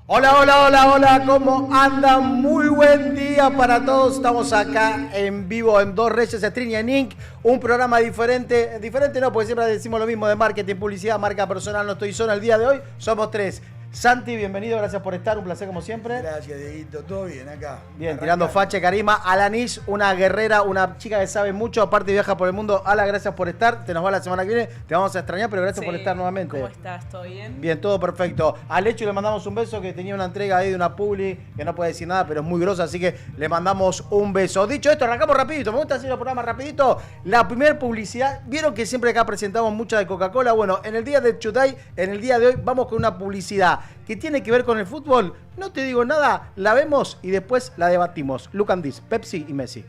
Hola, hola, hola, hola, ¿cómo andan? Muy buen día para todos. Estamos acá en vivo en Dos Reyes Streaming Inc. Un programa diferente no, porque siempre decimos lo mismo de marketing, publicidad, marca personal. No estoy solo el día de hoy, somos tres. Santi, bienvenido, gracias por estar, un placer como siempre. Gracias, Dieguito, todo bien acá. Bien, tirando facha, Karima. Alanis, una guerrera, una chica que sabe mucho, aparte viaja por el mundo. Ala, gracias por estar, te nos va la semana que viene, te vamos a extrañar, pero gracias por estar nuevamente. ¿Cómo estás? ¿Todo bien? Bien, todo perfecto. A Lechu le mandamos un beso, que tenía una entrega ahí de una publi, que no puede decir nada, pero es muy grosa, así que le mandamos un beso. Dicho esto, arrancamos rapidito, me gusta hacer los programas rapidito. La primera publicidad, vieron que siempre acá presentamos mucha de Coca-Cola. Bueno, en el día de Today, en el día de hoy, vamos con una publicidad que tiene que ver con el fútbol. No te digo nada, la vemos y después la debatimos. Look and this, Pepsi y Messi.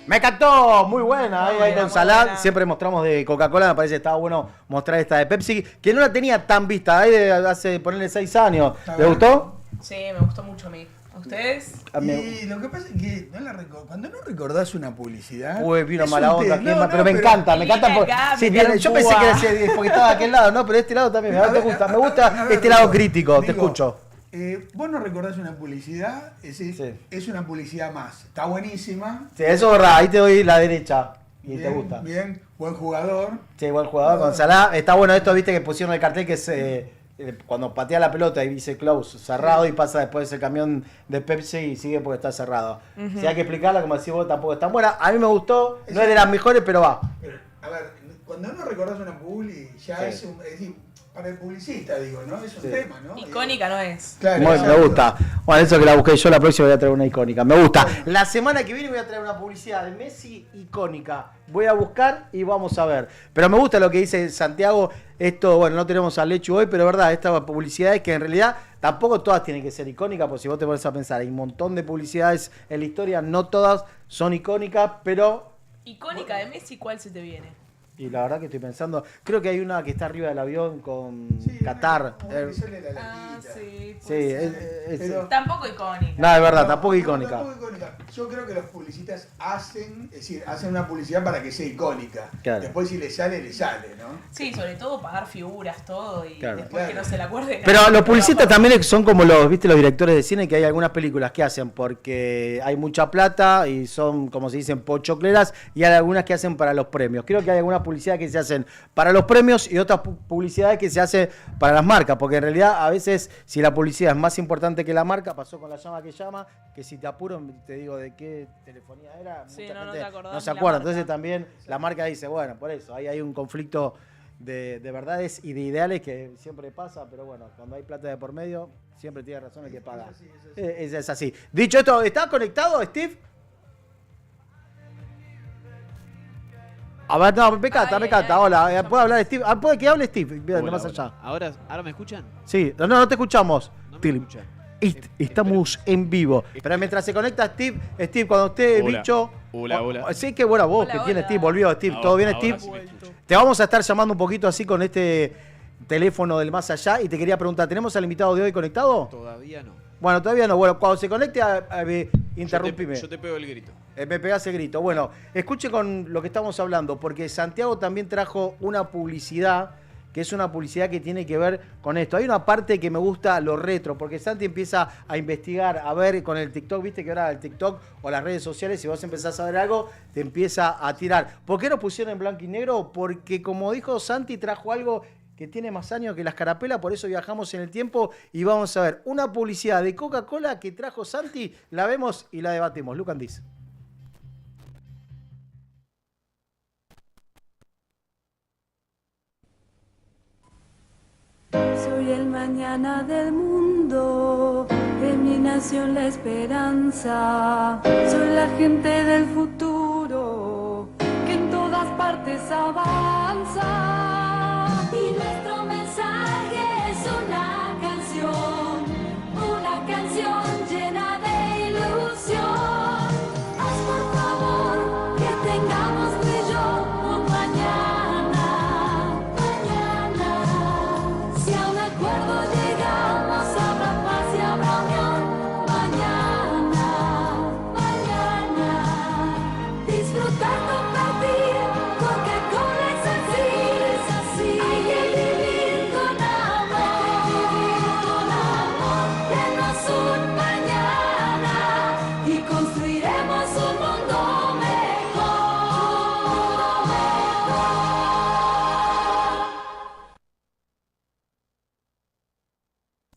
Me encantó, muy buena, ahí con Salah. Siempre mostramos de Coca-Cola, me parece que estaba bueno mostrar esta de Pepsi, que no la tenía tan vista, ahí de hace ponerle 6 años. ¿Le gustó? Sí, me gustó mucho a mí. ¿A ustedes? Y lo que pasa es que cuando no recordás una publicidad. Uy, vino mala un onda, tema. pero me encanta. Sí, bien, yo pensé que era porque estaba de aquel lado, no, pero de este lado también. Me gusta este lado crítico, te escucho. Vos no recordás una publicidad, es una publicidad más. Está buenísima. Sí, eso es verdad, ahí te doy la derecha. Y bien, te gusta. Bien, buen jugador. Sí, buen jugador con Salah. Está bueno esto, viste que pusieron el cartel que es cuando patea la pelota y dice close, cerrado, y pasa después el camión de Pepsi y sigue porque está cerrado. Si hay que explicarla, como decís vos, tampoco es tan buena. A mí me gustó, no es de las mejores, pero va. Pero, a ver, cuando no recordás una publi, ya es decir, para el publicista, digo, ¿no? Es un tema, ¿no? Icónica no es. Claro, Me gusta. Bueno, eso que la busqué yo, la próxima voy a traer una icónica. Me gusta. La semana que viene voy a traer una publicidad de Messi icónica. Voy a buscar y vamos a ver. Pero me gusta lo que dice Santiago. Esto, bueno, no tenemos a Lechu hoy, pero verdad, esta publicidad es que en realidad tampoco todas tienen que ser icónicas, porque si vos te pones a pensar, hay un montón de publicidades en la historia, no todas son icónicas, pero... Icónica de Messi, ¿cuál se te viene? Y la verdad que estoy pensando, creo que hay una que está arriba del avión con Qatar. Tampoco icónica. No, es verdad, tampoco icónica. Yo creo que los publicistas hacen una publicidad para que sea icónica. Claro. Después si le sale, ¿no? Sí, sobre todo pagar figuras, todo, y claro, después que no se la acuerde. Pero los publicistas también son como los directores de cine, que hay algunas películas que hacen porque hay mucha plata y son, como se dicen, pochocleras, y hay algunas que hacen para los premios. Creo que hay algunas publicidades que se hacen para los premios y otras publicidades que se hacen para las marcas, porque en realidad a veces si la publicidad es más importante que la marca, pasó con La Llama que Llama, que si te apuro te digo de qué telefonía era, sí, mucha no gente te no se acuerda, entonces también la marca dice, bueno, por eso, ahí hay un conflicto de verdades y de ideales que siempre pasa, pero bueno, cuando hay plata de por medio, siempre tiene razón el que paga. Es así. Dicho esto, ¿estás conectado, Steve? A ver, no, me encanta. Hola, ¿puede hablar Steve? ¿Puede que hable Steve? Hola, más hola. allá. ¿Ahora me escuchan? Sí, no te escuchamos. No me escuchan. Estamos en vivo. Pero mientras se conecta Steve, cuando usted, hola. bicho... Hola. Sí, qué buena voz que tiene Steve. Volvió Steve. Ahora, ¿Todo bien, ahora Steve? sí me escuchan. Te vamos a estar llamando un poquito así con este teléfono del más allá y te quería preguntar, ¿tenemos al invitado de hoy conectado? Todavía no. Bueno, todavía no. Bueno, cuando se conecte, interrumpime. Yo te pego el grito. Me pegás el grito. Bueno, escuche con lo que estamos hablando, porque Santiago también trajo una publicidad, que es una publicidad que tiene que ver con esto. Hay una parte que me gusta, lo retro, porque Santi empieza a investigar, a ver con el TikTok, viste que ahora el TikTok o las redes sociales, si vos empezás a ver algo, te empieza a tirar. ¿Por qué nos pusieron en blanco y negro? Porque como dijo Santi, trajo algo que tiene más años que las carapelas, por eso viajamos en el tiempo y vamos a ver una publicidad de Coca-Cola que trajo Santi, la vemos y la debatimos. Look and this. Soy el mañana del mundo, en mi nación la esperanza. Soy la gente del futuro, que en todas partes avanza. Y nuestro mensaje es una canción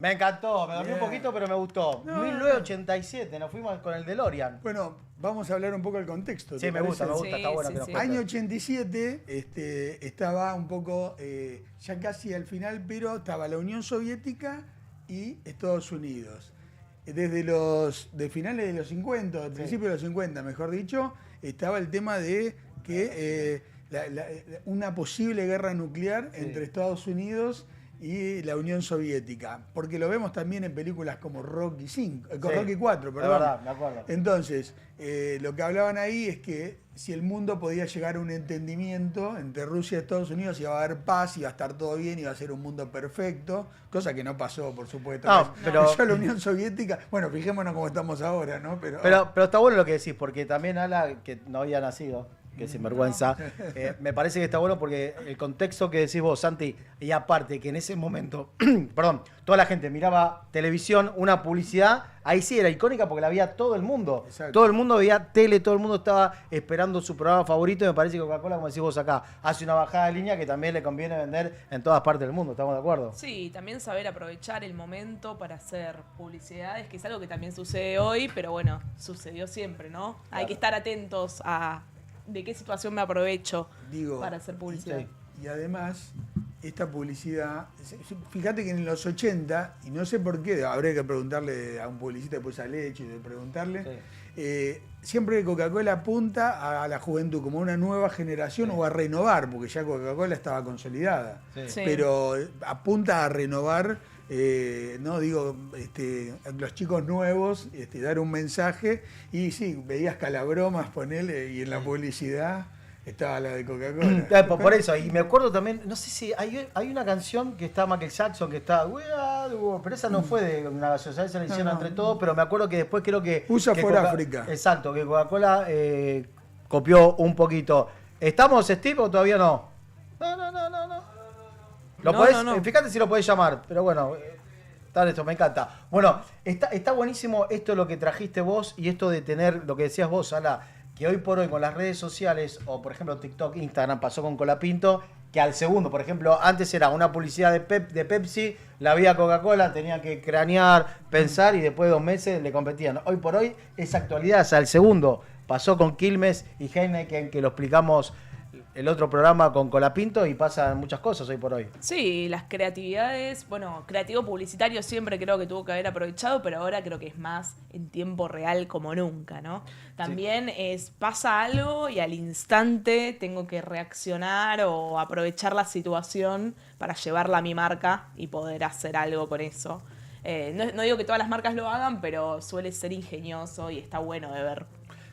Me encantó, me dormí un Bien. poquito, pero me gustó. No, 1987, nos fuimos con el DeLorean. Bueno, vamos a hablar un poco del contexto. Sí, ¿te me gusta, parece? está bueno Sí, que nos sí. cuentes. Año 87, estaba un poco, ya casi al final, pero estaba la Unión Soviética y Estados Unidos. De finales de los 50, al principio de los 50, mejor dicho, estaba el tema de que una posible guerra nuclear entre Estados Unidos y la Unión Soviética, porque lo vemos también en películas como Rocky 4, perdón. Es verdad, me acuerdo. Entonces, lo que hablaban ahí es que si el mundo podía llegar a un entendimiento entre Rusia y Estados Unidos, iba a haber paz, iba a estar todo bien, iba a ser un mundo perfecto, cosa que no pasó, por supuesto. No, pero- la Unión Soviética, bueno, fijémonos cómo estamos ahora, ¿no? Pero está bueno lo que decís, porque también Ala, que no había nacido, que sinvergüenza, me parece que está bueno porque el contexto que decís vos, Santi, y aparte que en ese momento, perdón, toda la gente miraba televisión, una publicidad, ahí sí era icónica porque la veía todo el mundo. Exacto. Todo el mundo veía tele, todo el mundo estaba esperando su programa favorito y me parece que Coca-Cola, como decís vos acá, hace una bajada de línea que también le conviene vender en todas partes del mundo, ¿estamos de acuerdo? Sí, también saber aprovechar el momento para hacer publicidades, que es algo que también sucede hoy, pero bueno, sucedió siempre, ¿no? Hay que estar atentos a de qué situación me aprovecho para hacer publicidad. sí. Y además, esta publicidad, fíjate que en los 80, y no sé por qué, habría que preguntarle a un publicista después a Leche, de preguntarle, siempre Coca-Cola apunta a la juventud como una nueva generación o a renovar, porque ya Coca-Cola estaba consolidada, Sí. pero apunta a renovar, no digo, los chicos nuevos, dar un mensaje, y sí, veías Calabromas, ponele, y en la publicidad estaba la de Coca-Cola. Por eso, y me acuerdo también, no sé si hay una canción que está Michael Jackson, que está, pero esa no fue de una gaseosa, esa la hicieron No. entre todos, pero me acuerdo que después creo que... USA que for Africa. Exacto, que Coca-Cola copió un poquito. ¿Estamos, Steve, o todavía no? No. ¿Lo No, podés? no. Fíjate si lo podés llamar, pero bueno... Tal esto, me encanta. Bueno, está buenísimo esto lo que trajiste vos y esto de tener, lo que decías vos, Ala, que hoy por hoy con las redes sociales, o por ejemplo TikTok, Instagram, pasó con Colapinto, que al segundo, por ejemplo, antes era una publicidad de Pepsi, la veía Coca-Cola, tenía que cranear, pensar y después de 2 meses le competían. Hoy por hoy es actualidad, o sea, al segundo pasó con Quilmes y Heineken, que lo explicamos el otro programa con Colapinto y pasan muchas cosas hoy por hoy. Sí, las creatividades, bueno, creativo publicitario siempre creo que tuvo que haber aprovechado, pero ahora creo que es más en tiempo real como nunca, ¿no? También pasa algo y al instante tengo que reaccionar o aprovechar la situación para llevarla a mi marca y poder hacer algo con eso. No digo que todas las marcas lo hagan, pero suele ser ingenioso y está bueno de ver.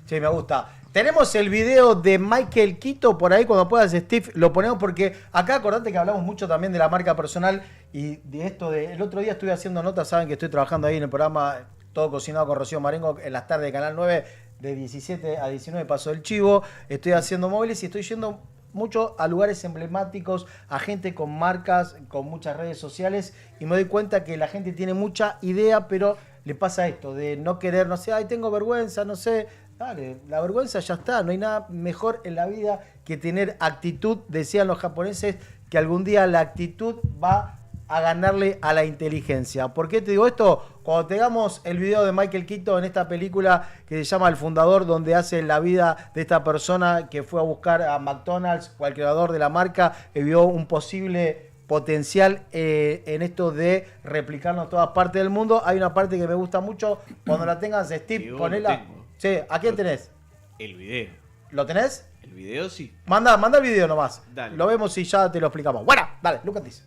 Sí, me gusta. Tenemos el video de Michael Quito por ahí, cuando puedas, Steve, lo ponemos porque acá acordate que hablamos mucho también de la marca personal y de esto de... El otro día estuve haciendo notas, saben que estoy trabajando ahí en el programa Todo Cocinado con Rocío Marengo en las tardes de Canal 9, de 17 a 19 Paso del Chivo. Estoy haciendo móviles y estoy yendo mucho a lugares emblemáticos, a gente con marcas, con muchas redes sociales y me doy cuenta que la gente tiene mucha idea, pero le pasa esto de no querer, no sé, ay, tengo vergüenza, no sé... Dale, la vergüenza ya está, no hay nada mejor en la vida que tener actitud, decían los japoneses, que algún día la actitud va a ganarle a la inteligencia. ¿Por qué te digo esto? Cuando tengamos el video de Michael Quito en esta película que se llama El Fundador, donde hace la vida de esta persona que fue a buscar a McDonald's o al creador de la marca, que vio un posible potencial en esto de replicarlo en todas partes del mundo. Hay una parte que me gusta mucho, cuando la tengas, Steve, Yo ponela. lo tengo. Sí, ¿a quién tenés? El video. ¿Lo tenés? El video sí. Manda el video nomás. Dale. Lo vemos y ya te lo explicamos. Bueno, dale, look at this.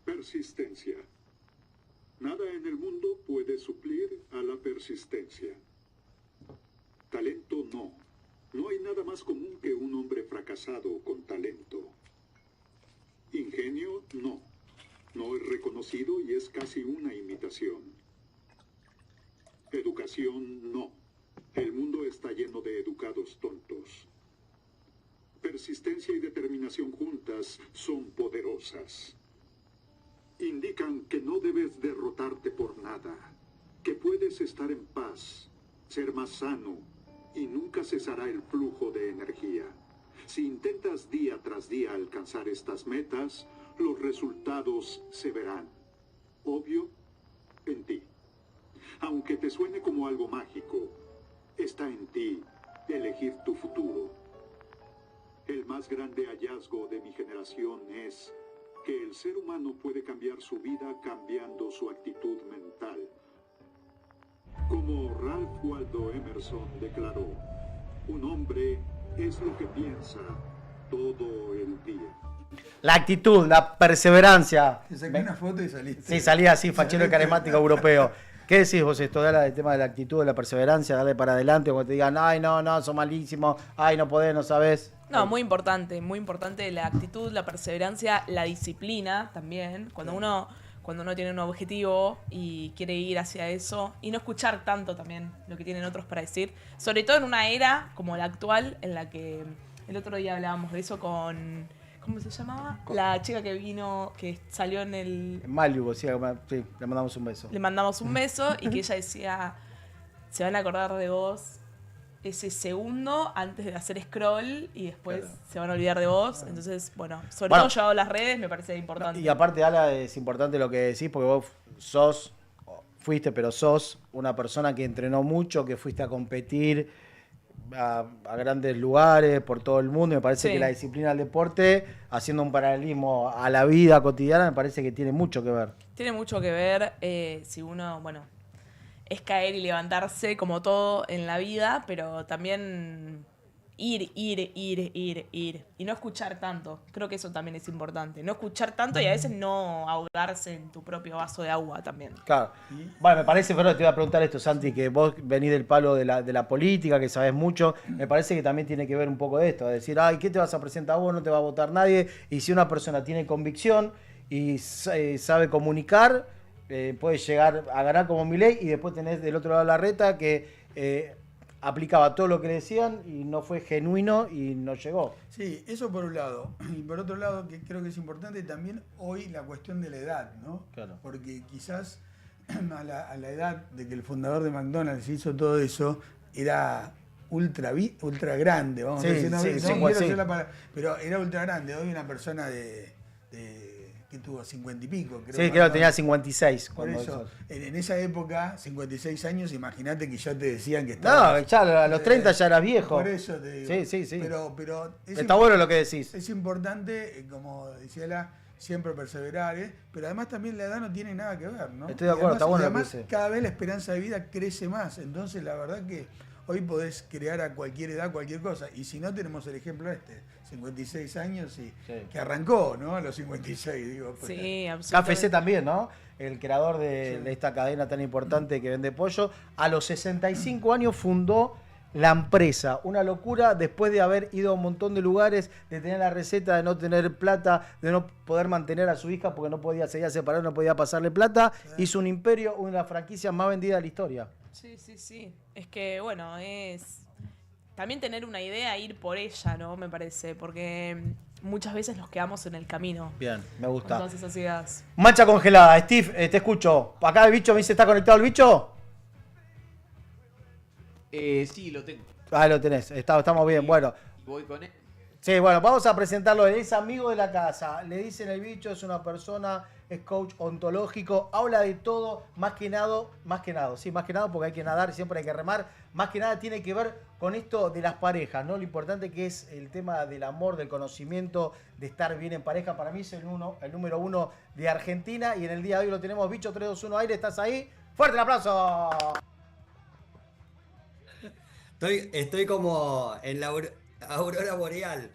Persistencia. Nada en el mundo puede suplir a la persistencia. Talento no. No hay nada más común que un hombre fracasado con talento. Ingenio no. No es reconocido y es casi una imitación. Educación no. El mundo está lleno de educados tontos. persistencia y determinación juntas son poderosas. Indican que no debes derrotarte por nada, que puedes estar en paz, ser más sano y nunca cesará el flujo de energía. Si intentas día tras día alcanzar estas metas, los resultados se verán. Obvio, en ti. Aunque te suene como algo mágico, está en ti elegir tu futuro. El más grande hallazgo de mi generación es que el ser humano puede cambiar su vida cambiando su actitud mental. Como Ralph Waldo Emerson declaró, un hombre es lo que piensa todo el día. La actitud, la perseverancia. Te saqué una foto y saliste. Sí, salía así, fachero y carismático europeo. ¿Qué decís vos esto? Dale el tema de la actitud, de la perseverancia, dale para adelante, cuando te digan, ay, no, sos malísimo, ay, no podés, no sabés. No, muy importante la actitud, la perseverancia, la disciplina también. Cuando uno tiene un objetivo y quiere ir hacia eso, y no escuchar tanto también lo que tienen otros para decir, sobre todo en una era como la actual, en la que el otro día hablábamos de eso con, ¿cómo se llamaba? La chica que vino, que salió en el... Malibu, sí, le mandamos un beso. Le mandamos un beso y que ella decía, se van a acordar de vos ese segundo antes de hacer scroll y después se van a olvidar de vos. Entonces, bueno, sobre todo llevado a las redes me parece importante. Y aparte, Ala, es importante lo que decís porque vos fuiste una persona que entrenó mucho, que fuiste a competir a grandes lugares por todo el mundo. Me parece que la disciplina del deporte, haciendo un paralelismo a la vida cotidiana, me parece que tiene mucho que ver. Tiene mucho que ver si uno, bueno, es caer y levantarse como todo en la vida, pero también ir. Y no escuchar tanto. Creo que eso también es importante. No escuchar tanto y a veces no ahogarse en tu propio vaso de agua también. Claro. Bueno, me parece, pero te iba a preguntar esto, Santi, que vos venís del palo de la política, que sabés mucho. Me parece que también tiene que ver un poco de esto. De decir, ay, ¿qué te vas a presentar vos? No te va a votar nadie. Y si una persona tiene convicción y sabe comunicar, puede llegar a ganar como Milei, y después tenés del otro lado la reta que aplicaba todo lo que le decían y no fue genuino y no llegó. Sí, eso por un lado. Y por otro lado, que creo que es importante también hoy la cuestión de la edad, ¿no? Claro. Porque quizás a la edad de que el fundador de McDonald's hizo todo eso, era ultra grande, vamos a decir. Pero era ultra grande. Hoy una persona que tuvo 50 y pico. Creo que tenía 56. Por eso, en esa época, 56 años, imagínate que ya te decían que estaba... No, ya a los 30 ya eras viejo. Por eso te digo. Sí. Pero está bueno lo que decís. Es importante, como decía la, siempre perseverar, pero además también la edad no tiene nada que ver, ¿no? Estoy de acuerdo, está bueno. Además, cada vez la esperanza de vida crece más. Entonces, la verdad que hoy podés crear a cualquier edad cualquier cosa. Y si no, tenemos el ejemplo 56 años y que arrancó, ¿no? A los 56, digo. Sí, absolutamente. KFC también, ¿no? El creador de esta cadena tan importante que vende pollo. A los 65 años fundó la empresa. Una locura, después de haber ido a un montón de lugares, de tener la receta, de no tener plata, de no poder mantener a su hija porque no podía, seguir separado, no podía pasarle plata. Hizo un imperio, una de las franquicias más vendidas de la historia. Sí. Es que, bueno, es también tener una idea, ir por ella, ¿no? Me parece, porque muchas veces nos quedamos en el camino. Bien, me gusta. Con todas esas ideas. Mancha congelada. Steve, te escucho. Acá el bicho me dice, ¿está conectado el bicho? Sí, lo tengo. Ah, lo tenés. Estamos bien. Bueno. Voy con él. Sí, bueno, vamos a presentarlo. Es amigo de la casa. Le dicen el bicho, es una persona, es coach ontológico, habla de todo, más que nada porque hay que nadar, siempre hay que remar. Más que nada tiene que ver con esto de las parejas, ¿no? Lo importante que es el tema del amor, del conocimiento, de estar bien en pareja. Para mí es el número uno de Argentina, y en el día de hoy lo tenemos. Bicho 321 aire, ¿estás ahí? ¡Fuerte el aplauso! Estoy como en la aurora boreal.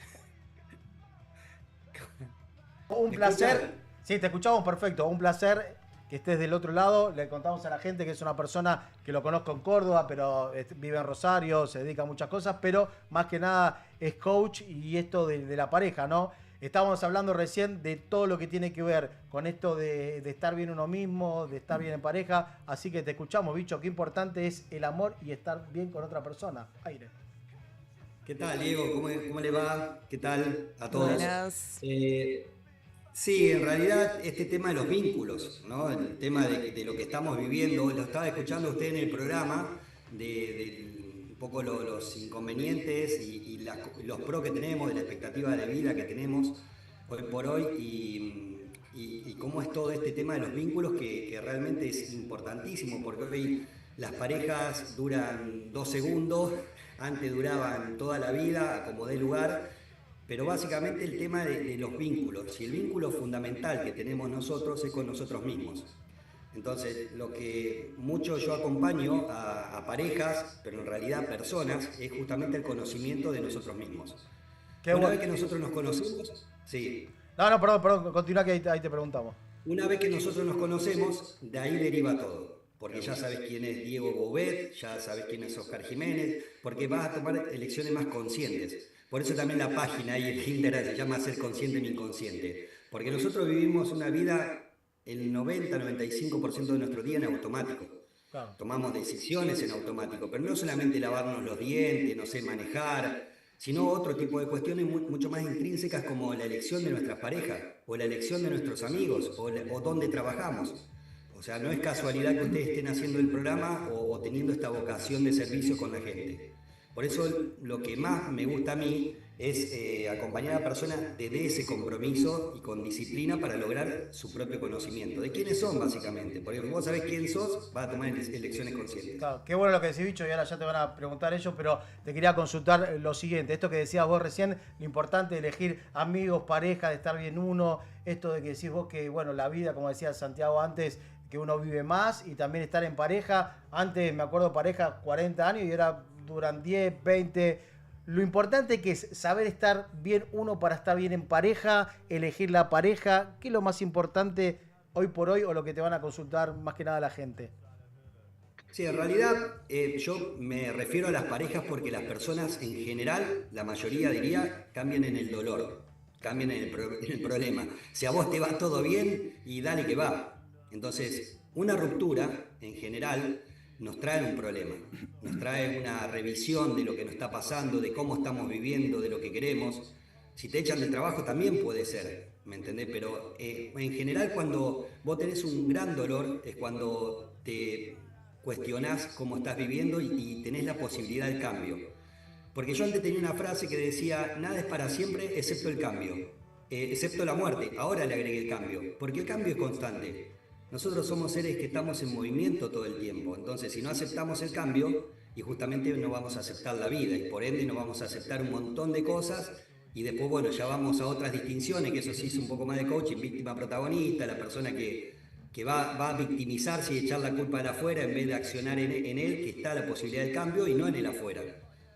Un placer. Sí, te escuchamos perfecto. Un placer que estés del otro lado. Le contamos a la gente que es una persona que lo conozco en Córdoba, pero vive en Rosario, se dedica a muchas cosas, pero más que nada es coach y esto de la pareja, ¿no? Estábamos hablando recién de todo lo que tiene que ver con esto de estar bien uno mismo, de estar bien en pareja. Así que te escuchamos, bicho. Qué importante es el amor y estar bien con otra persona. Aire. ¿Qué tal, Diego? ¿Cómo le va? ¿Qué tal a todos? Buenas. Sí, en realidad este tema de los vínculos, ¿no? El tema de lo que estamos viviendo, lo estaba escuchando usted en el programa, un poco los inconvenientes y los pros que tenemos, de la expectativa de vida que tenemos hoy por hoy y cómo es todo este tema de los vínculos que realmente es importantísimo, porque hoy las parejas duran 2 segundos, antes duraban toda la vida, como dé lugar. Pero básicamente el tema de los vínculos, y el vínculo fundamental que tenemos nosotros es con nosotros mismos. Entonces, lo que mucho yo acompaño a parejas, pero en realidad a personas, es justamente el conocimiento de nosotros mismos. Qué Una bueno. vez que nosotros nos conocemos, sí, No, perdón, continúa que ahí te preguntamos. una vez que nosotros nos conocemos, de ahí deriva todo. Porque ya sabes quién es Diego Bouvet, ya sabes quién es Oscar Jiménez, porque vas a tomar elecciones más conscientes. Por eso también la página y el Tinder se llama Ser Consciente en Inconsciente. Porque nosotros vivimos una vida, el 90-95% de nuestro día en automático. Claro. Tomamos decisiones en automático, pero no solamente lavarnos los dientes, no sé, manejar, sino otro tipo de cuestiones mucho más intrínsecas como la elección de nuestras parejas, o la elección de nuestros amigos, o dónde trabajamos. O sea, no es casualidad que ustedes estén haciendo el programa o teniendo esta vocación de servicio con la gente. Por eso lo que más me gusta a mí es acompañar a personas desde ese compromiso y con disciplina para lograr su propio conocimiento. ¿De quiénes son, básicamente? Porque vos sabés quién sos, vas a tomar elecciones conscientes. Claro, qué bueno lo que decís, Bicho, y ahora ya te van a preguntar ellos, pero te quería consultar lo siguiente. Esto que decías vos recién, lo importante de elegir amigos, pareja, de estar bien uno, esto de que decís vos que, bueno, la vida, como decía Santiago antes, que uno vive más y también estar en pareja. Antes, me acuerdo, pareja 40 años y ahora duran 10, 20. Lo importante que es saber estar bien uno para estar bien en pareja, elegir la pareja. ¿Qué es lo más importante hoy por hoy o lo que te van a consultar más que nada la gente? Sí, en realidad yo me refiero a las parejas porque las personas en general, la mayoría diría, cambian en el dolor, cambian en el problema. Si a vos te va todo bien y dale que va. Entonces, una ruptura en general nos trae un problema, nos trae una revisión de lo que nos está pasando, de cómo estamos viviendo, de lo que queremos. Si te echan del trabajo también puede ser, ¿me entendés? Pero en general cuando vos tenés un gran dolor es cuando te cuestionás cómo estás viviendo y tenés la posibilidad del cambio. Porque yo antes tenía una frase que decía, nada es para siempre excepto el cambio, excepto la muerte. Ahora le agregué el cambio, porque el cambio es constante. Nosotros somos seres que estamos en movimiento todo el tiempo, entonces si no aceptamos el cambio, y justamente no vamos a aceptar la vida, y por ende no vamos a aceptar un montón de cosas, y después, bueno, ya vamos a otras distinciones, que eso sí es un poco más de coaching, víctima protagonista, la persona que va a victimizarse y echar la culpa al afuera en vez de accionar en él, que está la posibilidad del cambio y no en el afuera.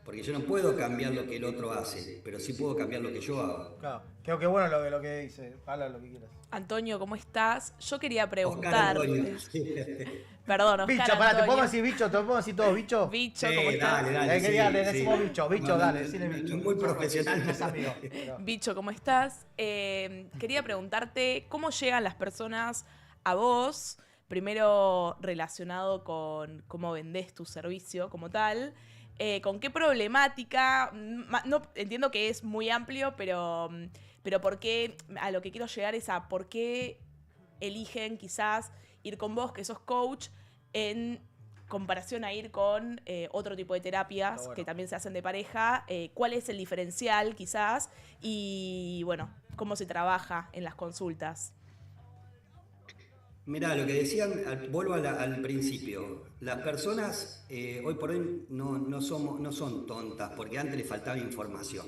Porque yo no puedo cambiar lo que el otro hace, pero sí puedo cambiar lo que yo hago. Claro, creo que bueno lo que dice. Habla lo que quieras. Antonio, ¿cómo estás? Yo quería Oscar preguntar. Antonio. Perdón, Oscar Bicho, pará, ¿te Antonio. podemos decir bicho? ¿Te podemos decir todos bicho? Bicho, Sí, ¿cómo estás? dale, sí, Le decimos sí. bicho, dale, decile bicho. Muy profesional. Es amigo, pero- Bicho, ¿cómo estás? Quería preguntarte cómo llegan las personas a vos, primero relacionado con cómo vendés tu servicio como tal, con qué problemática, no, entiendo que es muy amplio, pero por qué, a lo que quiero llegar es a por qué eligen quizás ir con vos, que sos coach, en comparación a ir con otro tipo de terapias Está bueno. que también se hacen de pareja, cuál es el diferencial quizás y bueno, cómo se trabaja en las consultas. Mirá, lo que decían, vuelvo al principio, las personas hoy por hoy no son tontas porque antes les faltaba información.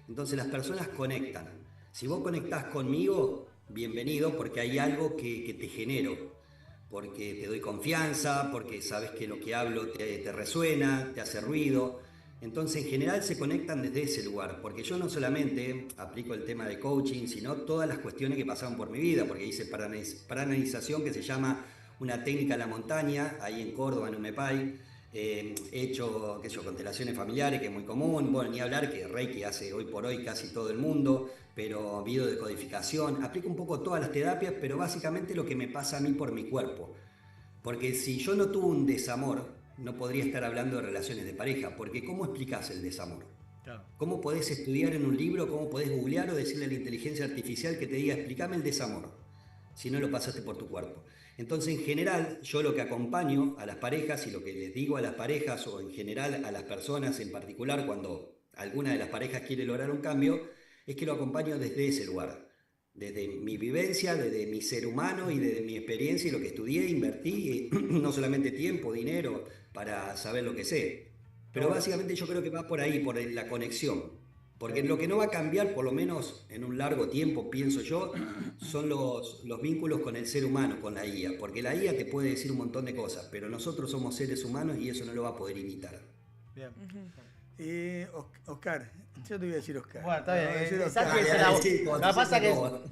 Entonces las personas conectan. Si vos conectás conmigo, bienvenido porque hay algo que te genero. Porque te doy confianza, porque sabes que lo que hablo te resuena, te hace ruido. Entonces, en general se conectan desde ese lugar, porque yo no solamente aplico el tema de coaching, sino todas las cuestiones que pasaron por mi vida, porque hice paranalización que se llama una técnica a la montaña, ahí en Córdoba, en Umepay. He hecho, qué sé yo, constelaciones familiares, que es muy común, bueno, ni hablar que Reiki hace hoy por hoy casi todo el mundo, pero biodecodificación, aplico un poco todas las terapias, pero básicamente lo que me pasa a mí por mi cuerpo. Porque si yo no tuve un desamor, no podría estar hablando de relaciones de pareja, porque ¿cómo explicás el desamor? Claro. ¿Cómo podés estudiar en un libro? ¿Cómo podés googlear o decirle a la inteligencia artificial que te diga, explícame el desamor, si no lo pasaste por tu cuerpo? Entonces, en general, yo lo que acompaño a las parejas y lo que les digo a las parejas o en general a las personas en particular cuando alguna de las parejas quiere lograr un cambio, es que lo acompaño desde ese lugar, desde mi vivencia, desde mi ser humano y desde mi experiencia y lo que estudié, invertí, no solamente tiempo, dinero, para saber lo que sé. Pero básicamente yo creo que va por ahí, por la conexión. Porque lo que no va a cambiar, por lo menos en un largo tiempo, pienso yo, son los vínculos con el ser humano, con la IA. Porque la IA te puede decir un montón de cosas, pero nosotros somos seres humanos y eso no lo va a poder imitar. Bien. Oscar, yo te voy a decir Oscar. Bueno, está bien. Te voy a decir Santi es el Dale, abogado. sí, Lo cuando que pasa se que, acabó.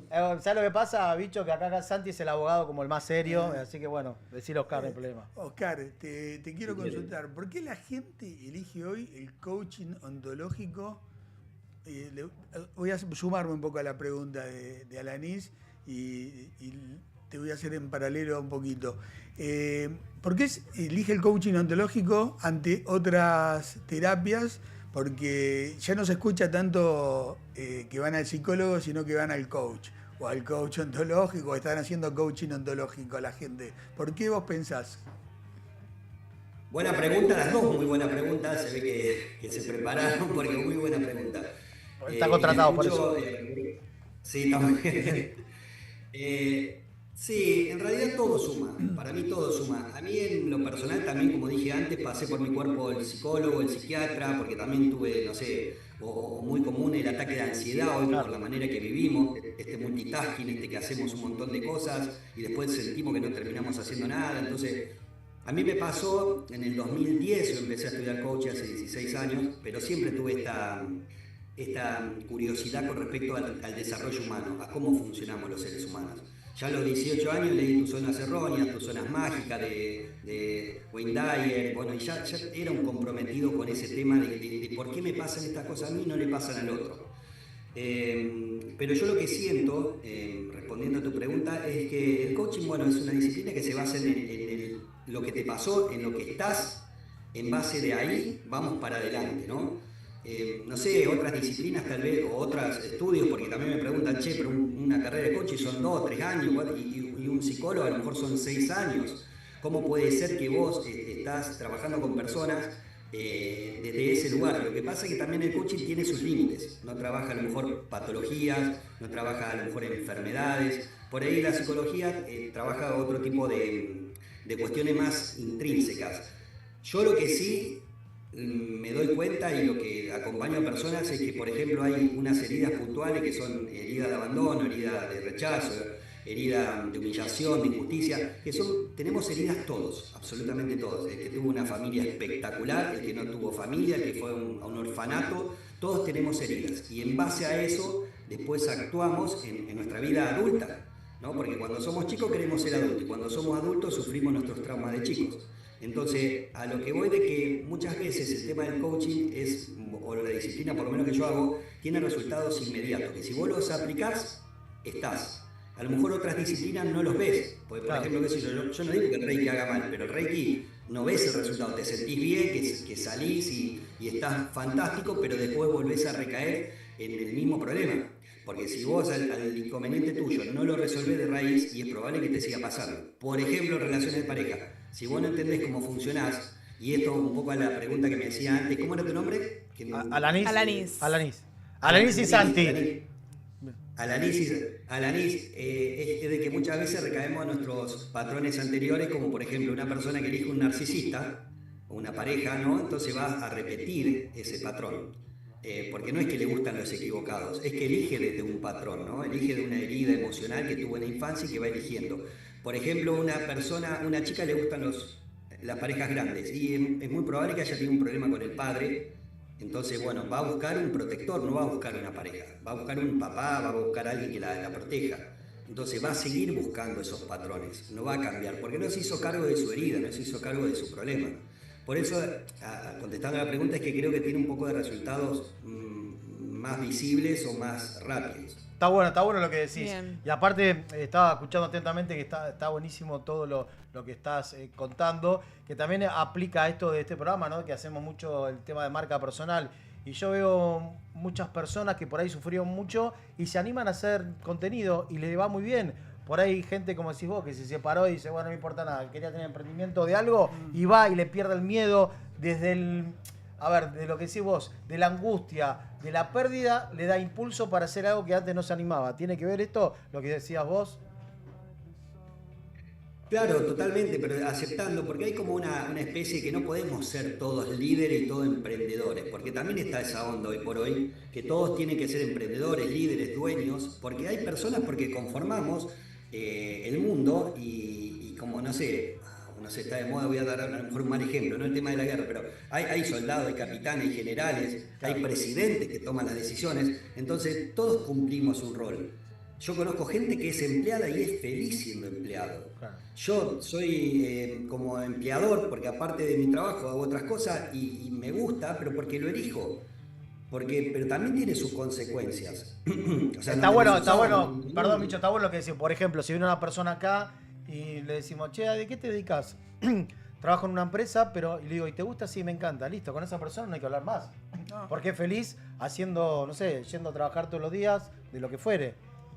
¿sabes lo que pasa, bicho? Que acá Santi es el abogado como el más serio, así que bueno, decir Oscar no hay problema. Oscar, te quiero consultar. ¿Por qué la gente elige hoy el coaching ontológico? Voy a sumarme un poco a la pregunta de Alanis y te voy a hacer en paralelo un poquito. ¿Por qué elige el coaching ontológico ante otras terapias? Porque ya no se escucha tanto que van al psicólogo, sino que van al coach. O al coach ontológico, o están haciendo coaching ontológico a la gente. ¿Por qué vos pensás? Buena pregunta, las dos muy buenas preguntas. Se ve que se prepararon porque muy buena pregunta. Está contratado por escucho, eso. Sí, está muy bien. Sí, en realidad todo suma. Para mí todo suma. A mí en lo personal también, como dije antes, pasé por mi cuerpo el psicólogo, el psiquiatra, porque también tuve, no sé, o muy común el ataque de ansiedad hoy por la manera que vivimos, este multitasking, que hacemos un montón de cosas y después sentimos que no terminamos haciendo nada. Entonces, a mí me pasó en el 2010, yo empecé a estudiar coaching hace 16 años, pero siempre tuve esta curiosidad con respecto al desarrollo humano, a cómo funcionamos los seres humanos. Ya a los 18 años leí Tus zonas erróneas, Tus zonas mágicas de Wayne Dyer, bueno, y ya era un comprometido con ese tema de por qué me pasan estas cosas a mí y no le pasan al otro. Pero yo lo que siento, respondiendo a tu pregunta, es que el coaching, bueno, es una disciplina que se basa en lo que te pasó, en lo que estás, en base de ahí vamos para adelante, ¿no? No sé, otras disciplinas tal vez, o otros estudios, porque también me preguntan, che, pero una carrera de coaching son 2, 3 años, y un psicólogo a lo mejor son 6 años. ¿Cómo puede ser que vos estás trabajando con personas desde ese lugar? Lo que pasa es que también el coaching tiene sus límites. No trabaja a lo mejor patologías, no trabaja a lo mejor enfermedades. Por ahí la psicología trabaja otro tipo de cuestiones más intrínsecas. Yo lo que sí me doy cuenta y lo que acompaño a personas es que, por ejemplo, hay unas heridas puntuales que son heridas de abandono, heridas de rechazo, heridas de humillación, de injusticia, tenemos heridas todos, absolutamente todos. El que tuvo una familia espectacular, el que no tuvo familia, el que fue a un orfanato, todos tenemos heridas. Y en base a eso, después actuamos en nuestra vida adulta, ¿no? Porque cuando somos chicos queremos ser adultos y cuando somos adultos sufrimos nuestros traumas de chicos. Entonces, a lo que voy de que muchas veces el tema del coaching o la disciplina, por lo menos que yo hago, tiene resultados inmediatos, que si vos los aplicás, estás. A lo mejor otras disciplinas no los ves. Porque, por ejemplo, yo no digo que el Reiki haga mal, pero el Reiki no ves el resultado. Te sentís bien, que salís y estás fantástico, pero después volvés a recaer en el mismo problema. Porque si vos al inconveniente tuyo no lo resolvés de raíz, y es probable que te siga pasando. Por ejemplo, relaciones de pareja. Si vos no entendés cómo funcionás, y esto un poco a la pregunta que me decía antes, ¿cómo era tu nombre? Alanis y Santi. Alanis es de que muchas veces recaemos en nuestros patrones anteriores, como por ejemplo una persona que elige un narcisista o una pareja, ¿no? Entonces va a repetir ese patrón. Porque no es que le gustan los equivocados, es que elige desde un patrón, ¿no? Elige de una herida emocional que tuvo en la infancia y que va eligiendo. Por ejemplo, una chica le gustan las parejas grandes y es muy probable que haya tenido un problema con el padre. Entonces, bueno, va a buscar un protector, no va a buscar una pareja, va a buscar un papá, va a buscar a alguien que la proteja. Entonces va a seguir buscando esos patrones, no va a cambiar, porque no se hizo cargo de su herida, no se hizo cargo de su problema. Por eso, contestando a la pregunta, es que creo que tiene un poco de resultados más visibles o más rápidos. Está bueno lo que decís. Bien. Y aparte, estaba escuchando atentamente que está buenísimo todo lo que estás contando, que también aplica a esto de este programa, ¿no? Que hacemos mucho el tema de marca personal. Y yo veo muchas personas que por ahí sufrieron mucho y se animan a hacer contenido y les va muy bien. Por ahí hay gente, como decís vos, que se separó y dice, bueno, no me importa nada, quería tener emprendimiento de algo y va y le pierde el miedo desde el... A ver, de lo que decís vos, de la angustia, de la pérdida, le da impulso para hacer algo que antes no se animaba. ¿Tiene que ver esto, lo que decías vos? Claro, totalmente, pero aceptando, porque hay como una especie que no podemos ser todos líderes y todos emprendedores, porque también está esa onda hoy por hoy, que todos tienen que ser emprendedores, líderes, dueños, porque hay personas porque conformamos el mundo y como no sé, no sé, está de moda, voy a dar a lo mejor un mal ejemplo, no el tema de la guerra, pero hay soldados, hay capitanes, hay generales, hay presidentes que toman las decisiones, entonces todos cumplimos un rol. Yo conozco gente que es empleada y es feliz siendo empleado. Yo soy como empleador, porque aparte de mi trabajo hago otras cosas y me gusta, pero porque lo elijo. Pero también tiene sus consecuencias. O sea, Está no bueno, tenemos está un bueno. sábado, Perdón, Micho, está bueno lo que decís. Por ejemplo, si viene una persona acá y le decimos, che, ¿de qué te dedicas? Trabajo en una empresa, pero y le digo, ¿y te gusta? Sí, me encanta. Listo, con esa persona no hay que hablar más. Porque es feliz haciendo, no sé, yendo a trabajar todos los días, de lo que fuere.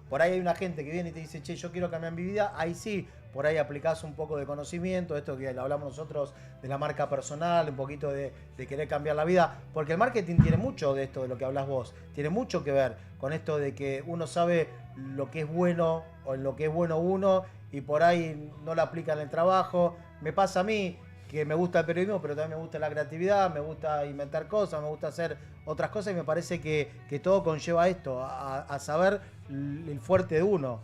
Por ahí hay una gente que viene y te dice, che, yo quiero cambiar mi vida. Ahí sí, por ahí aplicás un poco de conocimiento, esto que lo hablamos nosotros de la marca personal, un poquito de querer cambiar la vida. Porque el marketing tiene mucho de esto, de lo que hablas vos. Tiene mucho que ver con esto de que uno sabe lo que es bueno o en lo que es bueno uno y por ahí no lo aplica en el trabajo. Me pasa a mí que me gusta el periodismo, pero también me gusta la creatividad, me gusta inventar cosas, me gusta hacer otras cosas y me parece que todo conlleva esto, a saber el fuerte de uno.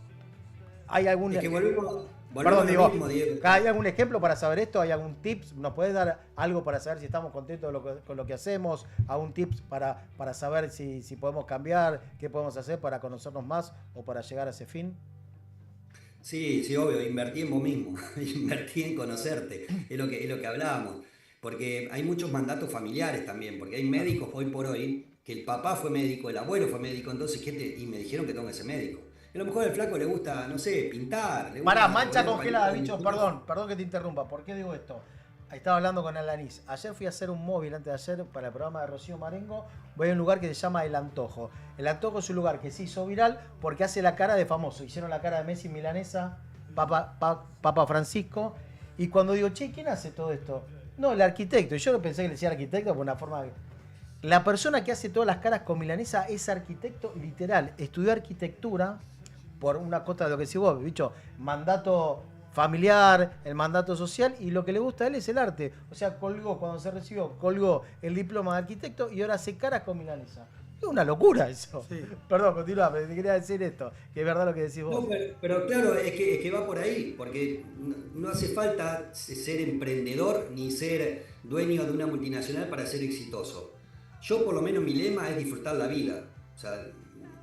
¿Hay algún... Es que volvemos Perdón, a lo digo, mismo, Diego. ¿hay algún ejemplo para saber esto? ¿Hay algún tips? ¿Nos puedes dar algo para saber si estamos contentos con lo que hacemos? ¿Algún tips para saber si podemos cambiar? ¿Qué podemos hacer para conocernos más o para llegar a ese fin? Sí, sí, obvio, invertí en vos mismo, invertí en conocerte, es lo que hablábamos, porque hay muchos mandatos familiares también, porque hay médicos hoy por hoy, que el papá fue médico, el abuelo fue médico, entonces, y me dijeron que tengo que ser médico. A lo mejor al flaco le gusta, no sé, pintar. Pará, mancha congelada, bicho, perdón que te interrumpa, ¿por qué digo esto? Estaba hablando con Alanis. Ayer fui a hacer un móvil antes de ayer para el programa de Rocío Marengo. Voy a un lugar que se llama El Antojo. El Antojo es un lugar que se hizo viral porque hace la cara de famoso. Hicieron la cara de Messi, milanesa, Papa Francisco. Y cuando digo, che, ¿quién hace todo esto? No, el arquitecto. Y yo pensé que le decía arquitecto por una forma... La persona que hace todas las caras con milanesa es arquitecto literal. Estudió arquitectura por una cota de lo que decís vos, bicho. Mandato familiar, el mandato social, y lo que le gusta a él es el arte. O sea, cuando se recibió, colgó el diploma de arquitecto y ahora hace caras con milanesa. Es una locura eso. Sí. Perdón, continúa, pero te quería decir esto, que es verdad lo que decís vos. No, pero claro, es que va por ahí, porque no hace falta ser emprendedor ni ser dueño de una multinacional para ser exitoso. Yo por lo menos mi lema es disfrutar la vida. O sea,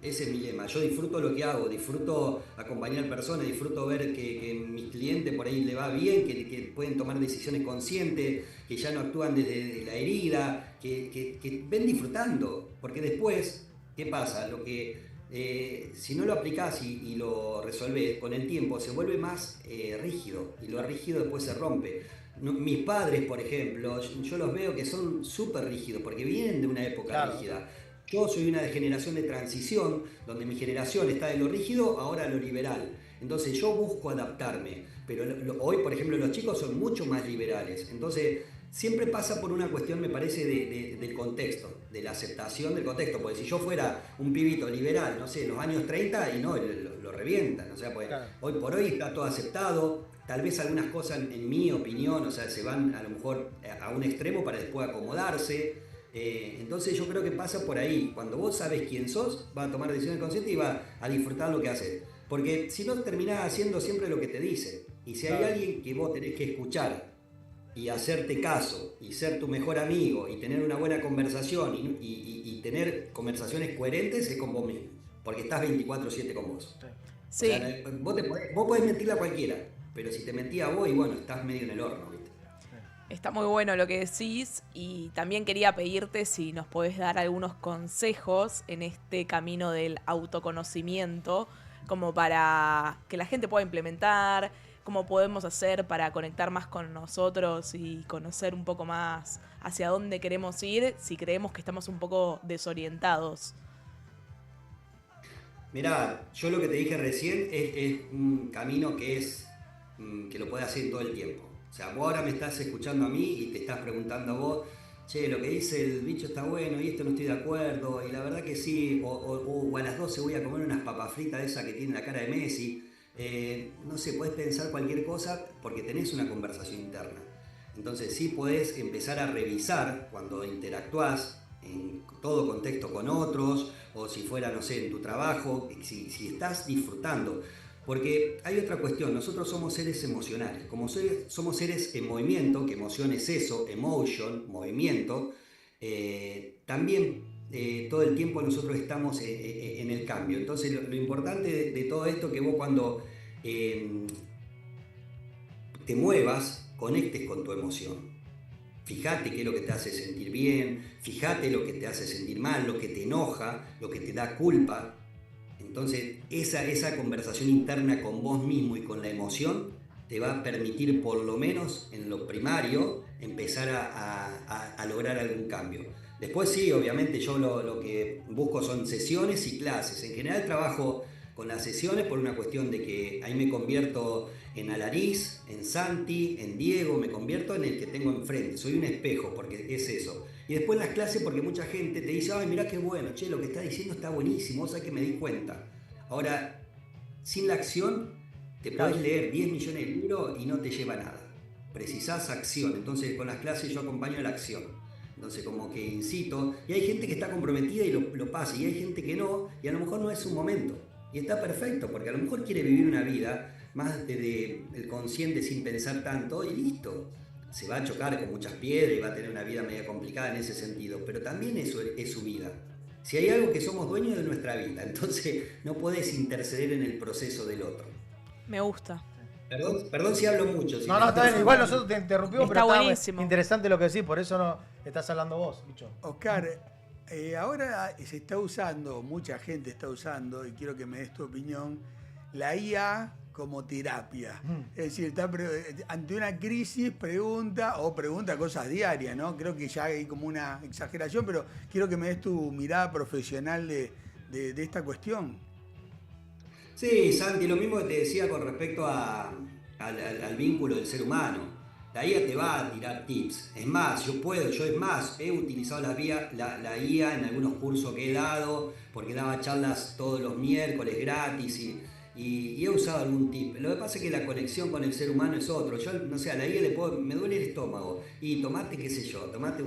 ese es mi lema. Yo disfruto lo que hago, disfruto acompañar personas, disfruto ver que mis clientes por ahí le va bien, que pueden tomar decisiones conscientes, que ya no actúan desde la herida, que ven disfrutando. Porque después, ¿qué pasa? Si no lo aplicás y lo resolvés con el tiempo, se vuelve más rígido, y lo rígido después se rompe. Mis padres, por ejemplo, yo los veo que son súper rígidos, porque vienen de una época rígida. Yo soy una generación de transición, donde mi generación está de lo rígido ahora a lo liberal. Entonces yo busco adaptarme, pero hoy, por ejemplo, los chicos son mucho más liberales. Entonces siempre pasa por una cuestión, me parece, del contexto, de la aceptación del contexto. Porque si yo fuera un pibito liberal, no sé, en los años 30, y no, lo revientan. O sea, pues hoy por hoy está todo aceptado. Tal vez algunas cosas, en mi opinión, o sea, se van a lo mejor a un extremo para después acomodarse. Entonces yo creo que pasa por ahí. Cuando vos sabes quién sos, vas a tomar decisiones conscientes y vas a disfrutar lo que haces. Porque si no, terminás haciendo siempre lo que te dicen. Y si hay alguien que vos tenés que escuchar y hacerte caso y ser tu mejor amigo y tener una buena conversación y tener conversaciones coherentes, es con vos mismo. Porque estás 24/7 con vos. Sí. O sea, vos podés mentirle a cualquiera, pero si te mentía a vos, y bueno, estás medio en el horno, ¿viste? Está muy bueno lo que decís y también quería pedirte si nos podés dar algunos consejos en este camino del autoconocimiento como para que la gente pueda implementar, cómo podemos hacer para conectar más con nosotros y conocer un poco más hacia dónde queremos ir si creemos que estamos un poco desorientados. Mirá, yo lo que te dije recién es un camino que lo puedes hacer todo el tiempo. O sea, vos ahora me estás escuchando a mí y te estás preguntando a vos, che, lo que dice el bicho está bueno y esto no estoy de acuerdo, y la verdad que sí, o a las 12 voy a comer unas papas fritas de esas que tienen la cara de Messi. No sé, podés pensar cualquier cosa porque tenés una conversación interna. Entonces sí podés empezar a revisar cuando interactuás en todo contexto con otros, o si fuera, no sé, en tu trabajo, si estás disfrutando. Porque hay otra cuestión, nosotros somos seres emocionales, como somos seres en movimiento, que emoción es eso, emotion, movimiento, también todo el tiempo nosotros estamos en el cambio. Entonces lo importante de todo esto es que vos cuando te muevas, conectes con tu emoción. Fíjate qué es lo que te hace sentir bien, fíjate lo que te hace sentir mal, lo que te enoja, lo que te da culpa. Entonces, esa conversación interna con vos mismo y con la emoción te va a permitir, por lo menos en lo primario, empezar a lograr algún cambio. Después sí, obviamente yo lo que busco son sesiones y clases. En general trabajo con las sesiones por una cuestión de que ahí me convierto en Alariz, en Santi, en Diego, me convierto en el que tengo enfrente. Soy un espejo, porque es eso. Y después las clases, porque mucha gente te dice, ay, mirá qué bueno, che, lo que está diciendo está buenísimo, o sea que me di cuenta. Ahora, sin la acción, te podés leer 10 millones de libros y no te lleva a nada. Precisás acción. Entonces, con las clases yo acompaño a la acción. Entonces, como que incito. Y hay gente que está comprometida y lo pasa, y hay gente que no, y a lo mejor no es un momento. Y está perfecto, porque a lo mejor quiere vivir una vida más desde el consciente sin pensar tanto, y listo. Se va a chocar con muchas piedras y va a tener una vida media complicada en ese sentido, pero también eso es su vida. Si hay algo que somos dueños de nuestra vida, entonces no podés interceder en el proceso del otro. Me gusta. Perdón si hablo mucho. Si No, está bien, igual nosotros te interrumpimos, Está pero buenísimo. Interesante lo que decís, por eso no estás hablando vos, bicho. Oscar, ahora se está usando, mucha gente está usando, y quiero que me des tu opinión, la IA como terapia. Es decir, ante una crisis pregunta cosas diarias, ¿no? Creo que ya hay como una exageración, pero quiero que me des tu mirada profesional de esta cuestión. Sí, Santi, lo mismo que te decía con respecto al vínculo del ser humano. La IA te va a tirar tips. Es más, he utilizado la IA en algunos cursos que he dado, porque daba charlas todos los miércoles gratis y he usado algún tip. Lo que pasa es que la conexión con el ser humano es otro. Yo, no sé, a la IA me duele el estómago y tomate, qué sé yo, tomate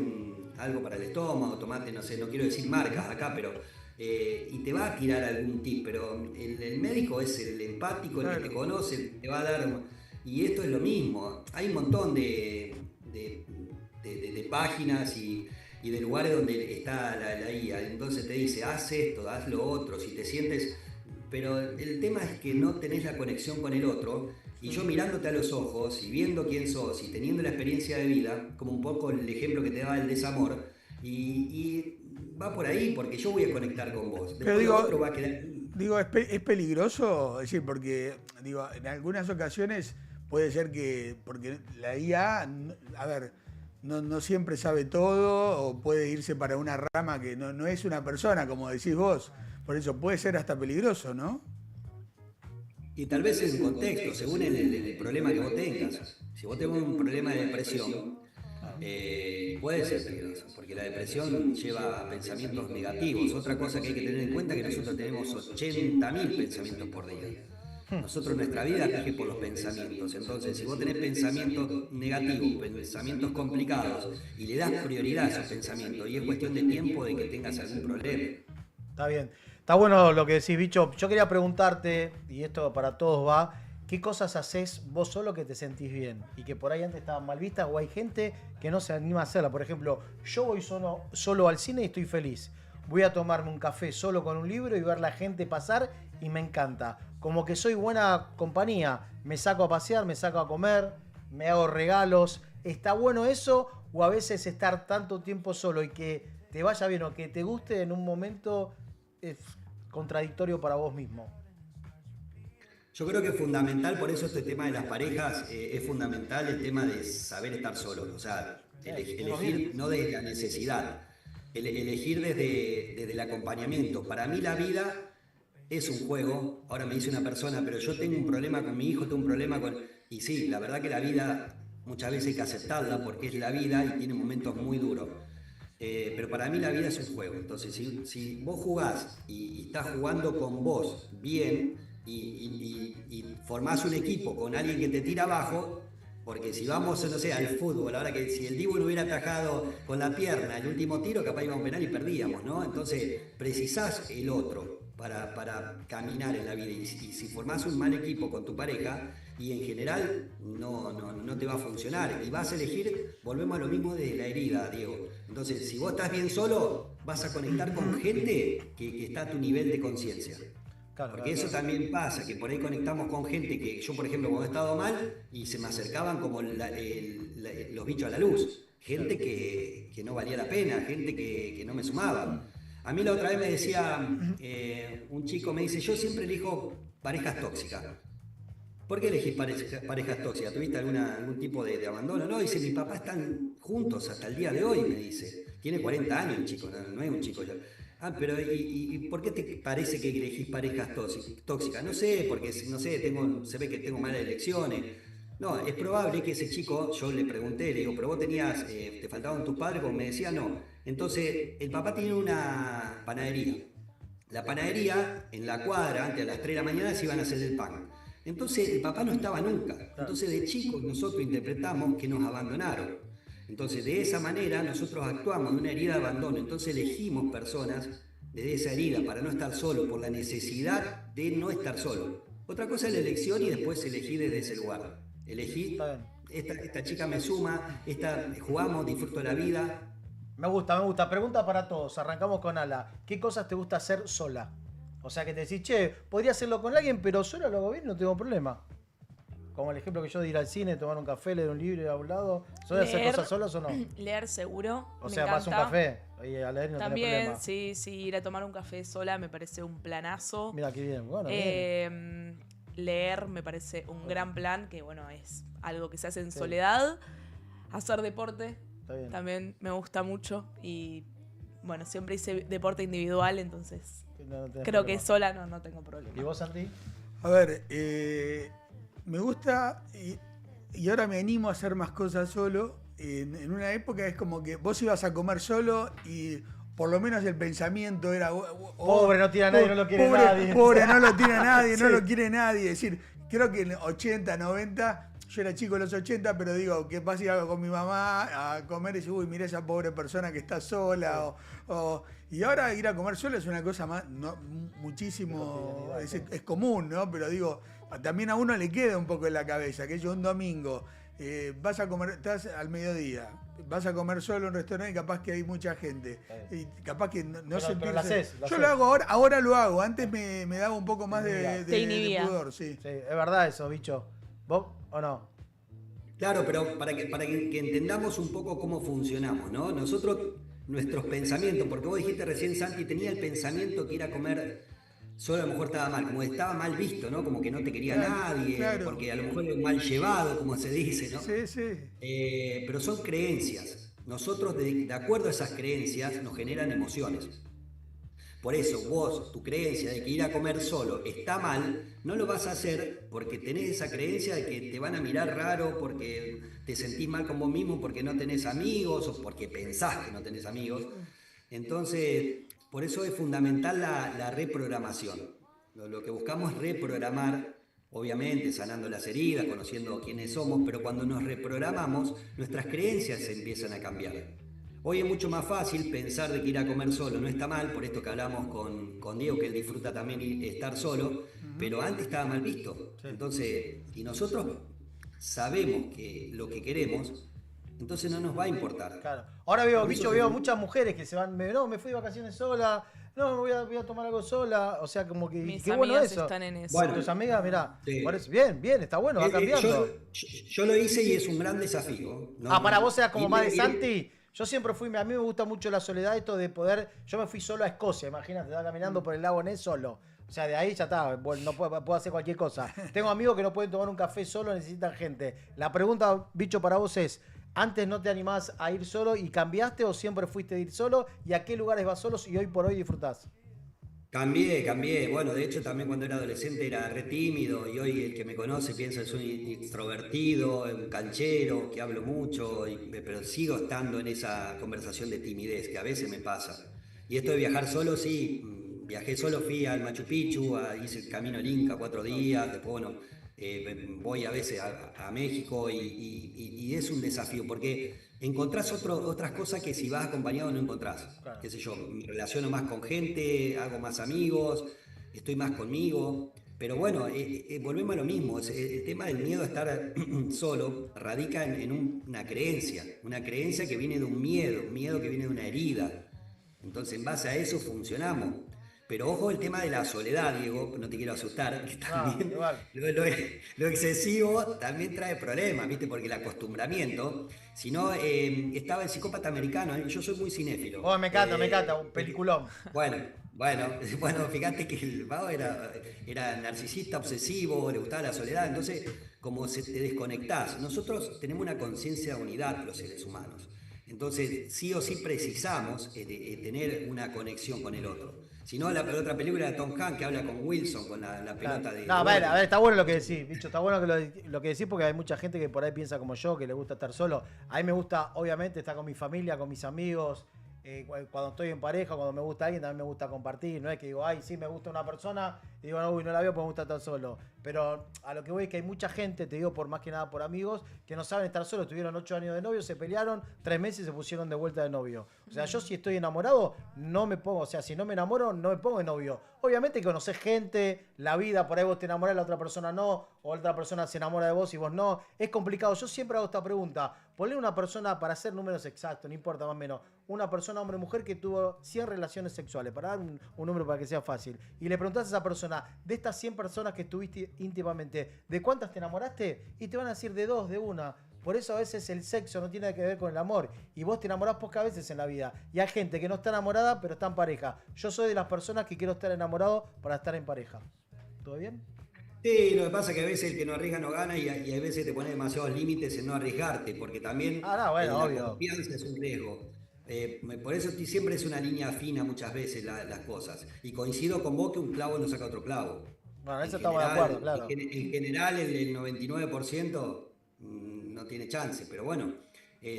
algo para el estómago, tomate, no sé, no quiero decir marcas acá, pero... y te va a tirar algún tip, pero el médico es el empático, el que te conoce, te va a dar... Y esto es lo mismo. Hay un montón de páginas y de lugares donde está la IA. Entonces te dice, haz esto, haz lo otro, si te sientes... Pero el tema es que no tenés la conexión con el otro, y yo mirándote a los ojos y viendo quién sos y teniendo la experiencia de vida, como un poco el ejemplo que te daba el desamor, y va por ahí, porque yo voy a conectar con vos. Pero digo, otro va a quedar... ¿es peligroso? Es decir, porque digo, en algunas ocasiones puede ser que, porque la IA, a ver, no siempre sabe todo, o puede irse para una rama que no es una persona, como decís vos. Por eso puede ser hasta peligroso, ¿no? Y tal vez en un contexto, según el problema que vos tengas. Si vos tenés un problema de depresión, puede ser peligroso, porque la depresión lleva a pensamientos negativos. Otra cosa que hay que tener en cuenta es que nosotros tenemos 80.000 pensamientos por día. Nosotros nuestra vida rige por los pensamientos. Entonces, si vos tenés pensamientos negativos, pensamientos complicados, y le das prioridad a esos pensamientos, y es cuestión de tiempo de que tengas algún problema. Está bien. Está bueno lo que decís, bicho. Yo quería preguntarte, y esto para todos va, ¿qué cosas haces vos solo que te sentís bien? Y que por ahí antes estaban mal vistas, o hay gente que no se anima a hacerla. Por ejemplo, yo voy solo al cine y estoy feliz. Voy a tomarme un café solo con un libro y ver la gente pasar y me encanta. Como que soy buena compañía. Me saco a pasear, me saco a comer, me hago regalos. ¿Está bueno eso? O a veces estar tanto tiempo solo y que te vaya bien o que te guste en un momento es contradictorio para vos mismo. Yo creo que es fundamental, por eso este tema de las parejas es fundamental, el tema de saber estar solo. O sea, elegir no desde la necesidad, elegir desde el acompañamiento. Para mí la vida es un juego. Ahora me dice una persona, pero yo tengo un problema con mi hijo, tengo un problema con... Y sí, la verdad que la vida muchas veces hay que aceptarla porque es la vida y tiene momentos muy duros. Pero para mí la vida es un juego. Entonces, si vos jugás y estás jugando con vos bien y formás un equipo con alguien que te tira abajo, porque si vamos, no sé, al fútbol, ahora que si el Dibu no hubiera atajado con la pierna el último tiro, capaz iba a un penal y perdíamos, ¿no? Entonces, precisás el otro para caminar en la vida. Y si formás un mal equipo con tu pareja, y en general no te va a funcionar. Y vas a elegir, volvemos a lo mismo de la herida, Diego. Entonces, si vos estás bien solo, vas a conectar con gente que está a tu nivel de conciencia. Claro, porque eso también pasa, que por ahí conectamos con gente que yo, por ejemplo, cuando he estado mal y se me acercaban como los bichos a la luz, gente que no valía la pena, gente que no me sumaba. A mí la otra vez me decía, un chico me dice, yo siempre elijo parejas tóxicas. ¿Por qué elegís parejas tóxicas? ¿Tuviste algún tipo de abandono? No, dice, mis papás están juntos hasta el día de hoy, me dice. Tiene 40 años el chico, no es un chico ya. Ah, pero ¿y por qué te parece que elegís parejas tóxicas? No sé, porque no sé, se ve que tengo malas elecciones. No, es probable que ese chico, yo le pregunté, le digo, pero vos tenías, te faltaban tus padres, como me decía, no. Entonces, el papá tiene una panadería. La panadería, en la cuadra, antes a las 3 de la mañana, se iban a hacer el pan. Entonces, el papá no estaba nunca. Entonces, de chicos, nosotros interpretamos que nos abandonaron. Entonces, de esa manera, nosotros actuamos de una herida de abandono. Entonces, elegimos personas desde esa herida para no estar solo, por la necesidad de no estar solo. Otra cosa es la elección y después elegí desde ese lugar. Elegí, esta chica me suma, jugamos, disfruto de la vida. Me gusta. Pregunta para todos. Arrancamos con Ala. ¿Qué cosas te gusta hacer sola? O sea, que te decís, che, podría hacerlo con alguien, pero solo lo hago bien, no tengo problema. Como el ejemplo que yo de ir al cine, tomar un café, leer un libro, ir a un lado. ¿Sos de hacer cosas solas o no? Leer seguro. O sea, vas a un café y a leer y no También, tenés problema. sí, ir a tomar un café sola me parece un planazo. Mira qué bien, bueno. Bien. Leer me parece un gran plan, que bueno, es algo que se hace en soledad. Hacer deporte también me gusta mucho y bueno, siempre hice deporte individual, entonces creo que sola no tengo problema. ¿Y vos, Santi? A ver, me gusta y ahora me animo a hacer más cosas solo. En una época es como que vos ibas a comer solo y por lo menos el pensamiento era... pobre, no tiene a nadie, no lo quiere nadie. Pobre, no lo tiene a nadie, Sí. no lo quiere nadie. Es decir, creo que en 80, 90, yo era chico en los 80, pero digo, que vas iba con mi mamá a comer y dice, uy, mira esa pobre persona que está sola. Y ahora ir a comer solo es una cosa más, muchísimo, es común, ¿no? Pero digo, también a uno le queda un poco en la cabeza, que yo un domingo... vas a comer, estás al mediodía, vas a comer solo en un restaurante y capaz que hay mucha gente. Y capaz que no se pero lo haces, Yo lo hago ahora lo hago. Antes me daba un poco más de pudor, sí. Sí, es verdad eso, bicho. ¿Vos o no? Claro, pero para que entendamos un poco cómo funcionamos, ¿no? Nosotros, nuestros pensamientos, porque vos dijiste recién, Santi, tenía el pensamiento que ir a comer solo a lo mejor estaba mal, como estaba mal visto, ¿no? Como que no te quería nadie, porque a lo mejor es mal llevado, como se dice, ¿no? Sí. Pero son creencias. Nosotros, de acuerdo a esas creencias, nos generan emociones. Por eso vos, tu creencia de que ir a comer solo está mal, no lo vas a hacer porque tenés esa creencia de que te van a mirar raro, porque te sentís mal con vos mismo, porque no tenés amigos o porque pensás que no tenés amigos. Entonces... Por eso es fundamental la reprogramación. Lo que buscamos es reprogramar, obviamente sanando las heridas, conociendo quiénes somos, pero cuando nos reprogramamos, nuestras creencias se empiezan a cambiar. Hoy es mucho más fácil pensar de que ir a comer solo no está mal, por esto que hablamos con Diego, que él disfruta también estar solo, pero antes estaba mal visto. Entonces, y nosotros sabemos que lo que queremos, entonces no nos va a importar. Claro. Ahora veo muchas mujeres que se van, no, me fui de vacaciones sola, no, voy a tomar algo sola, o sea, como que Mis qué bueno amigas eso. están en eso. Bueno, tus amigas, mirá, Sí. parece, bien, está bueno, va cambiando. Yo lo hice y es un gran desafío, ¿no? Para vos eras como más de Ir- Santi, Yo siempre fui, a mí me gusta mucho la soledad, esto de poder, yo me fui solo a Escocia, imagínate, estaba caminando por el lago Ness solo. O sea, de ahí ya está, no puedo hacer cualquier cosa. Tengo amigos que no pueden tomar un café solo, necesitan gente. La pregunta, bicho, para vos es, ¿antes no te animás a ir solo y cambiaste o siempre fuiste de ir solo? ¿Y a qué lugares vas solos y hoy por hoy disfrutás? Cambié. Bueno, de hecho también cuando era adolescente era re tímido y hoy el que me conoce piensa que soy extrovertido, un canchero, que hablo mucho, pero sigo estando en esa conversación de timidez que a veces me pasa. Y esto de viajar solo, sí, viajé solo, fui al Machu Picchu, hice el camino al Inca 4 días, después bueno, voy a veces a México y es un desafío porque encontrás otras cosas que si vas acompañado no encontrás. Claro. Qué sé yo, me relaciono más con gente, hago más amigos, estoy más conmigo. Pero bueno, volvemos a lo mismo. El tema del miedo a estar solo radica en una creencia que viene de un miedo que viene de una herida. Entonces, en base a eso funcionamos. Pero ojo el tema de la soledad, Diego, no te quiero asustar, que también igual. lo excesivo también trae problemas, ¿viste? Porque el acostumbramiento, si no, estaba el psicópata americano, yo soy muy cinéfilo. Oh, me encanta, un peliculón. Bueno, fíjate que el vago era narcisista, obsesivo, le gustaba la soledad, entonces como se te desconectás. Nosotros tenemos una conciencia de unidad, los seres humanos. Entonces, sí o sí precisamos tener una conexión con el otro. Si no, la otra película de Tom Hanks que habla con Wilson, con la pelota de... No, a ver, está bueno lo que decís, bicho, está bueno lo que decís porque hay mucha gente que por ahí piensa como yo, que le gusta estar solo. A mí me gusta, obviamente, estar con mi familia, con mis amigos. Cuando estoy en pareja, cuando me gusta alguien, también me gusta compartir. No es que digo, ay, sí, me gusta una persona, y digo, no, uy, no la veo porque me gusta estar solo. Pero a lo que voy es que hay mucha gente, te digo, por más que nada por amigos, que no saben estar solos. Tuvieron 8 años de novio, se pelearon, 3 meses y se pusieron de vuelta de novio. O sea, yo si estoy enamorado, no me pongo, o sea, si no me enamoro, no me pongo de novio. Obviamente que conocés gente, la vida, por ahí vos te enamorás, la otra persona no, o la otra persona se enamora de vos y vos no. Es complicado. Yo siempre hago esta pregunta. Ponle una persona, para hacer números exactos, no importa más o menos, una persona, hombre o mujer, que tuvo 100 relaciones sexuales, para dar un número para que sea fácil, y le preguntás a esa persona, de estas 100 personas que estuviste íntimamente, ¿de cuántas te enamoraste? Y te van a decir de 2, de 1. Por eso a veces el sexo no tiene que ver con el amor, y vos te enamorás pocas veces en la vida, y hay gente que no está enamorada, pero está en pareja. Yo soy de las personas que quiero estar enamorado para estar en pareja. ¿Todo bien? Sí, lo que pasa es que a veces el que no arriesga no gana y a veces te pone demasiados límites en no arriesgarte, porque también no, bueno, la obvio. confianza es un riesgo. Por eso siempre es una línea fina muchas veces las cosas. Y coincido con vos que un clavo no saca otro clavo. Bueno, eso estamos de acuerdo, claro. En general el 99% no tiene chance, pero bueno,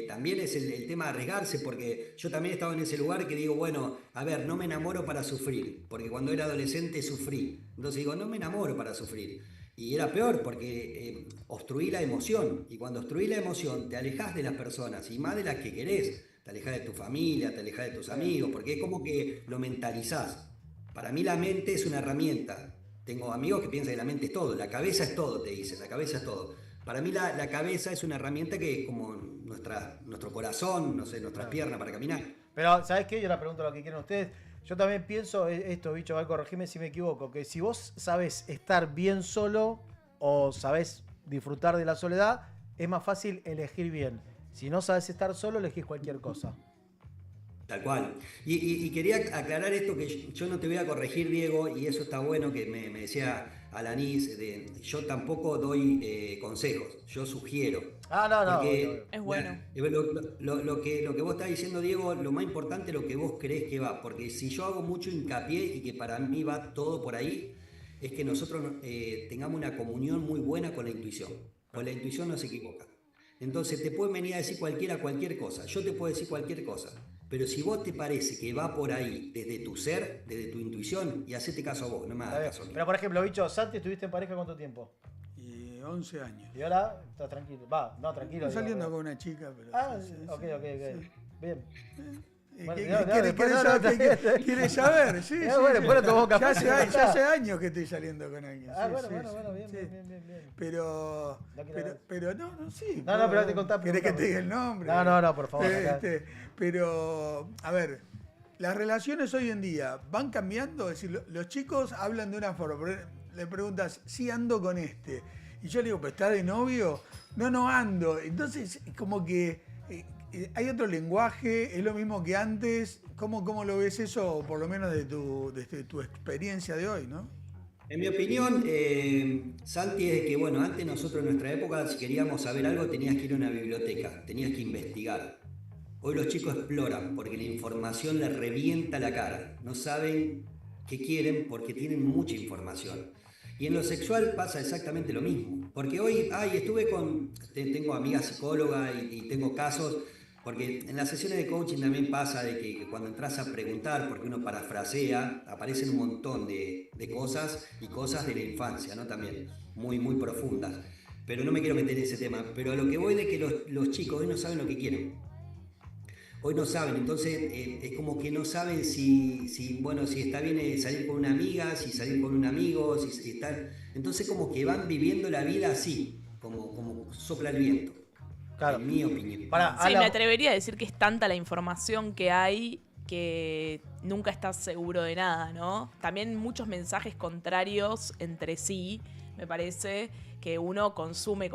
también es el tema de arriesgarse, porque yo también he estado en ese lugar que digo, bueno, a ver, no me enamoro para sufrir, porque cuando era adolescente sufrí. Entonces digo, no me enamoro para sufrir. Y era peor porque obstruí la emoción, y cuando obstruí la emoción te alejás de las personas, y más de las que querés. Te alejás de tu familia, te alejás de tus amigos, porque es como que lo mentalizás. Para mí la mente es una herramienta. Tengo amigos que piensan que la mente es todo, la cabeza es todo, te dicen, la cabeza es todo. Para mí la cabeza es una herramienta que es como nuestro corazón, no sé, nuestras piernas para caminar. Pero, ¿sabés qué? Yo le pregunto lo que quieren ustedes. Yo también pienso esto, bicho, va a corregirme si me equivoco, que si vos sabés estar bien solo o sabés disfrutar de la soledad, es más fácil elegir bien. Si no sabes estar solo, elegís cualquier cosa. Tal cual. Y quería aclarar esto, que yo no te voy a corregir, Diego, y eso está bueno que me decía Alanis, yo tampoco doy consejos, yo sugiero. No. Porque, es bueno. Lo que vos estás diciendo, Diego, lo más importante es lo que vos creés que va, porque si yo hago mucho hincapié y que para mí va todo por ahí, es que nosotros tengamos una comunión muy buena con la intuición. Con la intuición no se equivoca. Entonces te pueden venir a decir cualquier cosa, yo te puedo decir cualquier cosa, pero si vos te parece que va por ahí desde tu ser, desde tu intuición, y hacete caso a vos, no me hagas caso a mí. Pero por ejemplo, bicho, Santi, ¿estuviste en pareja cuánto tiempo? Y 11 años. Y ahora estás tranquilo. Tranquilo. Estoy saliendo con una chica, pero... Ok. Sí. Bien. ¿Quieres saber? Sí, bueno, tomó café. Ya hace años que estoy saliendo con alguien. Bueno, bien. Pero sí. No, pero te contás. ¿Querés que te diga el nombre? No, por favor. Pero, a ver, las relaciones hoy en día van cambiando. Es decir, los chicos hablan de una forma, pero le preguntas, sí ando con este. Y yo le digo, ¿pero está de novio? No ando. Entonces, como que... ¿Hay otro lenguaje? ¿Es lo mismo que antes? ¿Cómo lo ves eso, por lo menos desde tu experiencia de hoy, ¿no? En mi opinión, Santi, es que, bueno, antes nosotros en nuestra época, si queríamos saber algo, tenías que ir a una biblioteca, tenías que investigar. Hoy los chicos exploran porque la información les revienta la cara. No saben qué quieren porque tienen mucha información. Y en lo sexual pasa exactamente lo mismo. Porque hoy, tengo amigas psicólogas y tengo casos, porque en las sesiones de coaching también pasa de que cuando entras a preguntar, porque uno parafrasea, aparecen un montón de cosas y cosas de la infancia, ¿no? También muy, muy profundas. Pero no me quiero meter en ese tema. Pero a lo que voy de que los chicos hoy no saben lo que quieren. Hoy no saben, entonces es como que no saben si está bien salir con una amiga, si salir con un amigo, si está... Entonces como que van viviendo la vida así, como sopla el viento, Claro. en mi opinión. Sí, me atrevería a decir que es tanta la información que hay que nunca estás seguro de nada, ¿no? También muchos mensajes contrarios entre sí, me parece, que uno consume,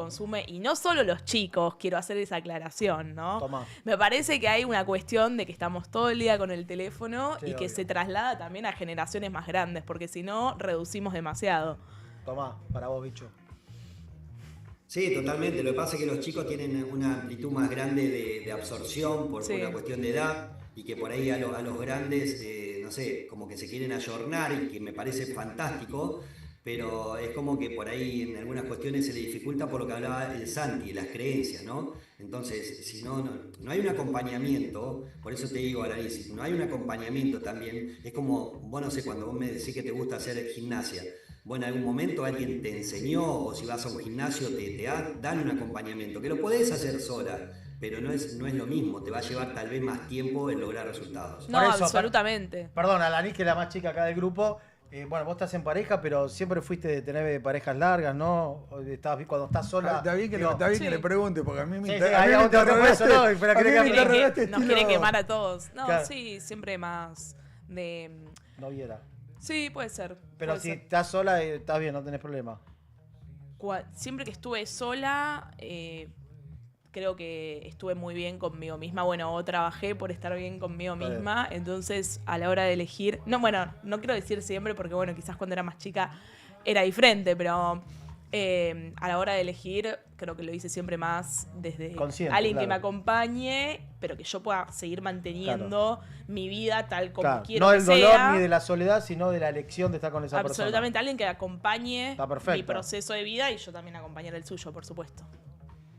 y no solo los chicos, quiero hacer esa aclaración, ¿no? Tomá. Me parece que hay una cuestión de que estamos todo el día con el teléfono Sí, y que obvio. se traslada también a generaciones más grandes, porque si no, reducimos demasiado. Tomá, para vos, bicho. Sí, totalmente. Lo que pasa es que los chicos tienen una amplitud más grande de absorción por Sí. una cuestión de edad y que por ahí a los grandes, no sé, como que se quieren ayornar y que me parece fantástico, pero es como que por ahí en algunas cuestiones se le dificulta por lo que hablaba el Santi, las creencias, ¿no? Entonces, si no hay un acompañamiento, por eso te digo, Alanis, si no hay un acompañamiento también, es como, vos no sé, cuando vos me decís que te gusta hacer gimnasia, bueno, en algún momento alguien te enseñó, o si vas a un gimnasio te dan un acompañamiento, que lo podés hacer sola, pero no es lo mismo, te va a llevar tal vez más tiempo en lograr resultados. No, Por eso, absolutamente. Perdón, Alanis, que es la más chica acá del grupo. Bueno, vos estás en pareja, pero siempre fuiste de tener parejas largas, ¿no? Cuando estás sola. Está bien, digo, que Sí. le pregunte, porque a mí me Sí, inter- sí, a mí ahí me a vos te preocupa eso, ¿no? interrogaste- Pero a mí quería me que- interrogaste Nos quiere estilo- quemar a todos. No, Claro. sí, siempre más de... No viera. Sí, puede ser. Pero puede si ser. estás sola, estás bien, no tenés problema. Siempre que estuve sola, creo que estuve muy bien conmigo misma. Bueno, o trabajé por estar bien conmigo Está bien. misma. Entonces, a la hora de elegir... No, bueno, no quiero decir siempre porque, bueno, quizás cuando era más chica era diferente, pero a la hora de elegir creo que lo hice siempre más desde Consciente, alguien que claro. me acompañe, pero que yo pueda seguir manteniendo mi vida tal como Claro, quiero no que del dolor sea. ni de la soledad, sino de la elección de estar con esa Absolutamente, alguien que acompañe Está perfecto. mi proceso de vida y yo también acompañar el suyo, por supuesto. persona.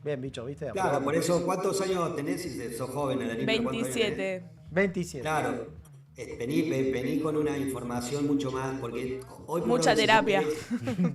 Bien, bicho, ¿viste? Claro, por eso, ¿cuántos años tenés si sos joven, Alanis? ¿Pero cuántos años tenés? 27. 27. Claro, vení con una información mucho más, porque hoy por Mucha hoy, si terapia. vos querés-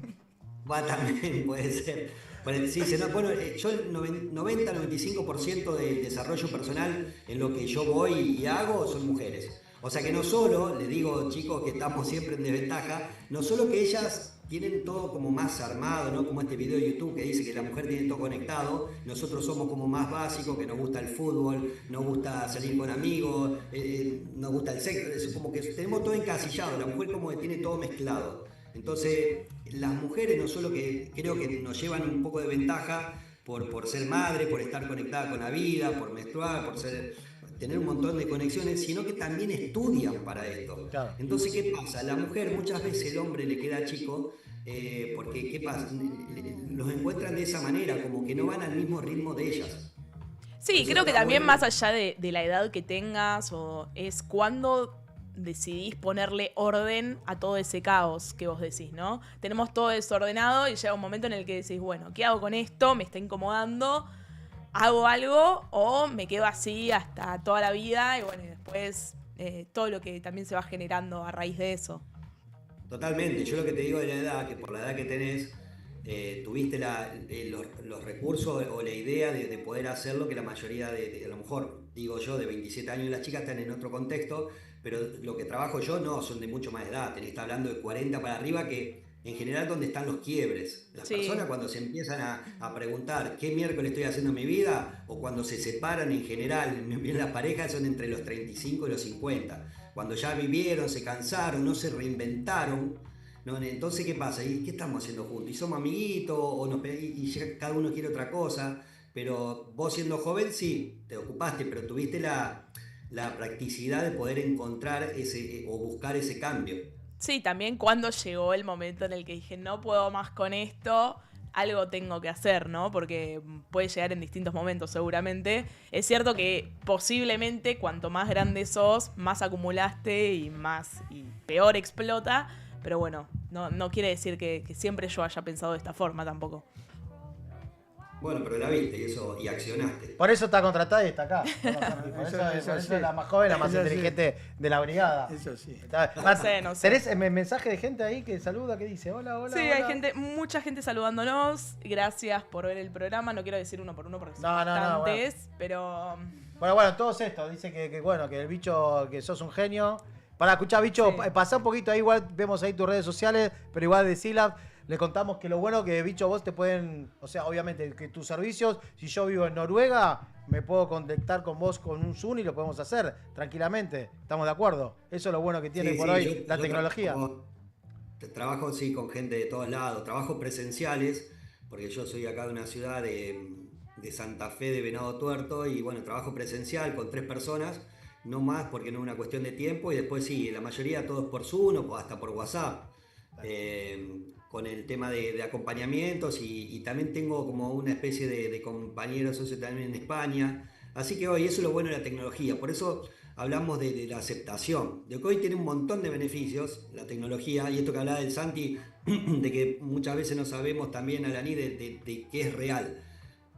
Va, también puede ser. Pero sí, bueno, yo el 90-95% del desarrollo personal en lo que yo voy y hago son mujeres. O sea que no solo, les digo chicos que estamos siempre en desventaja, no solo que ellas tienen todo como más armado, ¿no? Como este video de YouTube que dice que la mujer tiene todo conectado, nosotros somos como más básicos, que nos gusta el fútbol, nos gusta salir con amigos, nos gusta el sexo, es como que tenemos todo encasillado, la mujer como que tiene todo mezclado. Entonces, las mujeres no solo que creo que nos llevan un poco de ventaja por ser madre, por estar conectada con la vida, por menstruar, tener un montón de conexiones, sino que también estudian para esto. Claro. Entonces, ¿qué pasa? La mujer muchas veces el hombre le queda chico, porque ¿qué pasa? Los encuentran de esa manera, como que no van al mismo ritmo de ellas. Sí, Eso creo que está también bueno. más allá de la edad que tengas, o es cuando decidís ponerle orden a todo ese caos que vos decís, ¿no? Tenemos todo desordenado y llega un momento en el que decís, bueno, ¿qué hago con esto? Me está incomodando, hago algo o me quedo así hasta toda la vida y bueno, y después todo lo que también se va generando a raíz de eso. Totalmente, yo lo que te digo de la edad, que por la edad que tenés, tuviste los recursos o la idea de poder hacerlo que la mayoría a lo mejor, digo yo, de 27 años, las chicas están en otro contexto, pero lo que trabajo yo no, son de mucho más edad, tenés que estar hablando de 40 para arriba, que en general donde están los quiebres. Las Sí. personas cuando se empiezan a preguntar qué miércoles estoy haciendo en mi vida, o cuando se separan en general, en las parejas son entre los 35 y los 50. Cuando ya vivieron, se cansaron, no se reinventaron, ¿no? Entonces, ¿qué pasa? ¿Y qué estamos haciendo juntos? ¿Y somos amiguitos? Y ya cada uno quiere otra cosa. pero vos siendo joven sí, te ocupaste, pero tuviste la practicidad de poder encontrar ese o buscar ese cambio. Sí, también cuando llegó el momento en el que dije, no puedo más con esto, algo tengo que hacer, ¿no? Porque puede llegar en distintos momentos seguramente. Es cierto que posiblemente cuanto más grande sos, más acumulaste y peor explota, pero bueno, no quiere decir que siempre yo haya pensado de esta forma tampoco. Bueno, pero la viste y accionaste. Por eso está contratada y está acá. Por eso sí. es la más joven, la más Eso sí. inteligente de la brigada. Eso sí. No sé. ¿Tenés mensaje de gente ahí que saluda, que dice hola, hola? Sí, hola? hay mucha gente saludándonos. Gracias por ver el programa. No quiero decir uno por uno porque son No, bastantes, pero... Bueno, todos estos. Dice que bueno, que el bicho, que sos un genio. Para escuchar, bicho, Sí. pasá un poquito ahí, igual vemos ahí tus redes sociales, pero igual decila. Le contamos que lo bueno que, bicho, vos te pueden, o sea, obviamente, que tus servicios, si yo vivo en Noruega, me puedo contactar con vos con un Zoom y lo podemos hacer tranquilamente. ¿Estamos de acuerdo? Eso es lo bueno que tiene Sí, por sí, hoy la tecnología. Trabajo sí con gente de todos lados, trabajos presenciales, porque yo soy acá de una ciudad de Santa Fe de Venado Tuerto y bueno, trabajo presencial con 3 personas, no más porque no es una cuestión de tiempo y después sí, la mayoría todos por Zoom o hasta por WhatsApp. Con el tema de acompañamientos y también tengo como una especie de compañero socio también en España. Así que hoy eso es lo bueno de la tecnología. Por eso hablamos de la aceptación, de que hoy tiene un montón de beneficios la tecnología y esto que hablaba del Santi, de que muchas veces no sabemos también, Alaní, de qué es real.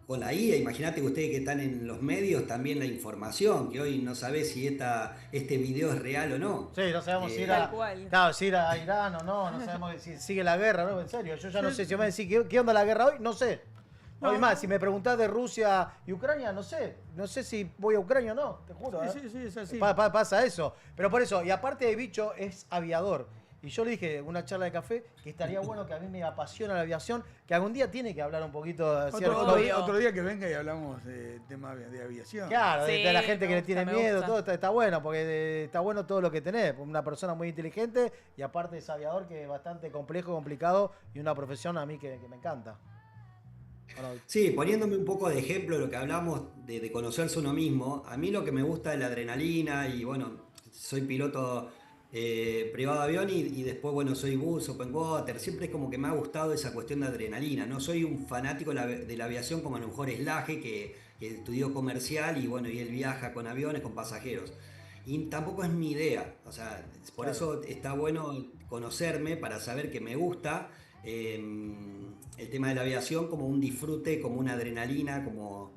Con la IA, imagínate que ustedes que están en los medios, también la información, que hoy no sabés si este video es real o no. Sí, no sabemos si ir Tal cual. claro, si ir a Irán o no sabemos si sigue la guerra, ¿no? En serio, yo ya no sé si me decís ¿qué onda la guerra hoy? No sé. Hoy más, si me preguntás de Rusia y Ucrania, no sé si voy a Ucrania o no, te juro. Sí, es así. Pasa eso. Pero por eso, y aparte de bicho, es aviador. Y yo le dije en una charla de café que estaría bueno, que a mí me apasiona la aviación, que algún día tiene que hablar un poquito. Otro día que venga y hablamos de temas de aviación. Claro, Sí, de la gente que le me tiene gusta. miedo, todo está bueno, porque está bueno todo lo que tenés. Una persona muy inteligente y aparte es aviador, que es bastante complejo, complicado y una profesión a mí que me encanta. Bueno, Sí, poniéndome un poco de ejemplo de lo que hablamos de conocerse uno mismo, a mí lo que me gusta es la adrenalina y bueno, soy piloto privado de avión y después, bueno, soy bus, open water, siempre es como que me ha gustado esa cuestión de adrenalina, no soy un fanático de la aviación como a lo mejor es Laje, que estudió comercial y bueno, y él viaja con aviones, con pasajeros. Y tampoco es mi idea, o sea, por claro. eso está bueno conocerme para saber que me gusta el tema de la aviación como un disfrute, como una adrenalina, como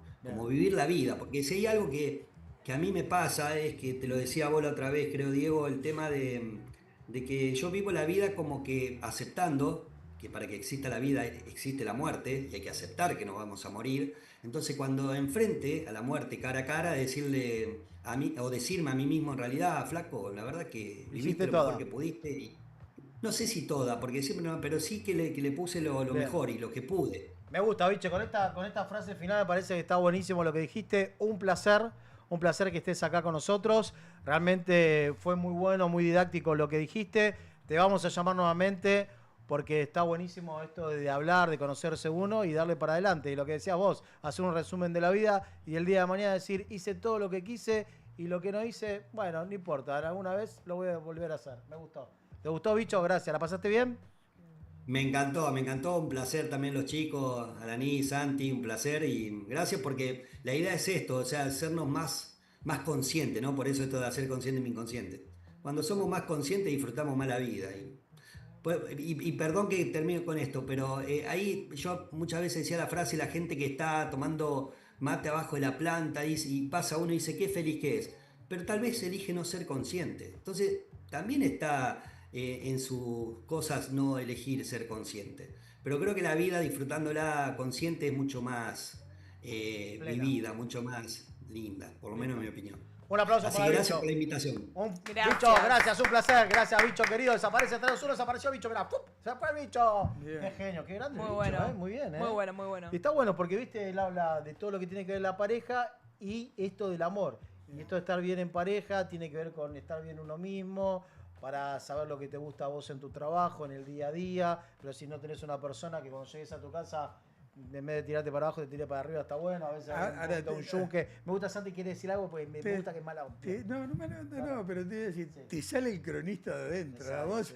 vivir la vida. Porque si hay algo que a mí me pasa, es que te lo decía vos la otra vez, creo, Diego, el tema de que yo vivo la vida como que aceptando que para que exista la vida existe la muerte y hay que aceptar que nos vamos a morir. Entonces cuando enfrente a la muerte cara a cara, decirle a mí o decirme a mí mismo en realidad, flaco, la verdad que viviste lo mejor que pudiste y no sé si toda, porque siempre no, pero sí que le puse lo mejor y lo que pude. Me gusta, bicho, con esta frase final me parece que está buenísimo lo que dijiste. Un placer que estés acá con nosotros. Realmente fue muy bueno, muy didáctico lo que dijiste. Te vamos a llamar nuevamente porque está buenísimo esto de hablar, de conocerse uno y darle para adelante. Y lo que decías vos, hacer un resumen de la vida y el día de mañana decir, hice todo lo que quise y lo que no hice, bueno, no importa, alguna vez lo voy a volver a hacer. Me gustó. ¿Te gustó, bicho? Gracias. ¿La pasaste bien? Me encantó, un placer también los chicos, Alaní, Santi, un placer y gracias porque la idea es esto, o sea, hacernos más conscientes, ¿no? Por eso esto de hacer consciente mi inconsciente. Cuando somos más conscientes disfrutamos más la vida. Y perdón que termine con esto, pero ahí yo muchas veces decía la frase, la gente que está tomando mate abajo de la planta y pasa uno y dice qué feliz que es, pero tal vez elige no ser consciente. Entonces también está en sus cosas no elegir ser consciente. Pero creo que la vida disfrutándola consciente es mucho más vivida, mucho más linda, por lo menos en mi opinión. Un aplauso Así para que Bicho. gracias por la invitación. Gracias. Bicho, gracias, un placer. Gracias, bicho querido. Desaparece entre nosotros, desapareció bicho. Mirá, ¡pum! Se fue el bicho. Bien. Qué genio, qué grande Muy el bicho, bueno. Muy bien, Muy bueno, muy bueno. Y está bueno porque, viste, él habla de todo lo que tiene que ver la pareja y esto del amor. Y esto de estar bien en pareja tiene que ver con estar bien uno mismo, para saber lo que te gusta a vos en tu trabajo, en el día a día. Pero si no tenés una persona que cuando llegues a tu casa en vez de tirarte para abajo, te tiré para arriba, está bueno. A veces Ahora un yunque. Me gusta Santi, quiere decir algo, pues me gusta que es mala onda. No, pero te iba a decir, te sale el cronista de adentro. A vos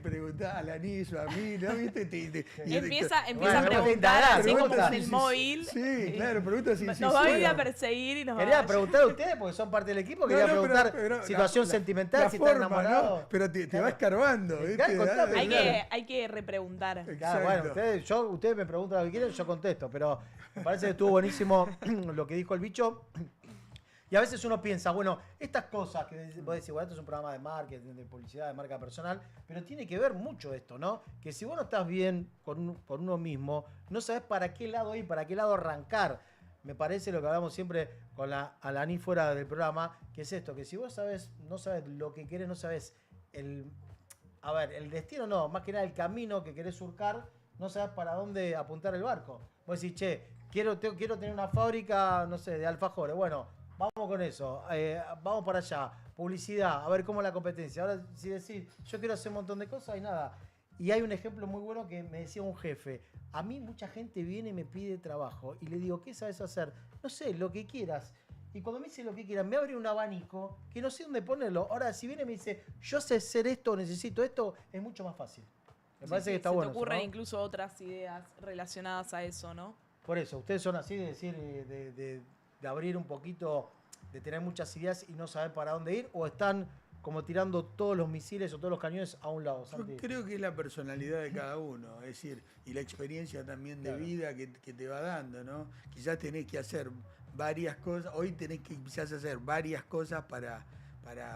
preguntás a Lanis o a mí, ¿no? ¿Viste? Empieza Bueno, a preguntar, así como pregunta con el móvil. Sí, claro, pregunta si Nos va a venir a perseguir y nos va Quería a... preguntar a ustedes, porque son parte del equipo, quería preguntar situación sentimental, si están enamorados. ¿no? Pero te va escarbando, ¿viste? Claro, contame. Hay que repreguntar. Claro, bueno, ustedes me preguntan lo que quieren, yo contesto, pero me parece que estuvo buenísimo lo que dijo el bicho. Y a veces uno piensa, bueno, estas cosas que vos decís, bueno, esto es un programa de marketing, de publicidad, de marca personal, pero tiene que ver mucho esto, ¿no? Que si vos no estás bien con uno mismo, no sabés para qué lado ir, para qué lado arrancar. Me parece lo que hablamos siempre con Alaní fuera del programa, que es esto, que si vos no sabés lo que querés, no sabés el destino no, más que nada el camino que querés surcar, no sabés para dónde apuntar el barco. Vos decís, che, quiero tener una fábrica, no sé, de alfajores. Bueno, vamos con eso, vamos para allá. Publicidad, a ver cómo es la competencia. Ahora, si decís, yo quiero hacer un montón de cosas y nada. Y hay un ejemplo muy bueno que me decía un jefe. A mí mucha gente viene y me pide trabajo. Y le digo, ¿qué sabes hacer? No sé, lo que quieras. Y cuando me dice lo que quieran, me abre un abanico que no sé dónde ponerlo. Ahora, si viene y me dice, yo sé hacer esto, necesito esto, es mucho más fácil. Me parece que está bueno. Se te ocurren eso, ¿no? incluso otras ideas relacionadas a eso, ¿no? Por eso, ustedes son así de decir, de abrir un poquito, de tener muchas ideas y no saber para dónde ir, o están como tirando todos los misiles o todos los cañones a un lado. Santi. Yo creo que es la personalidad de cada uno, es decir, y la experiencia también de vida que te va dando, ¿no? Quizás tenés que hacer varias cosas, hoy tenés que quizás hacer varias cosas para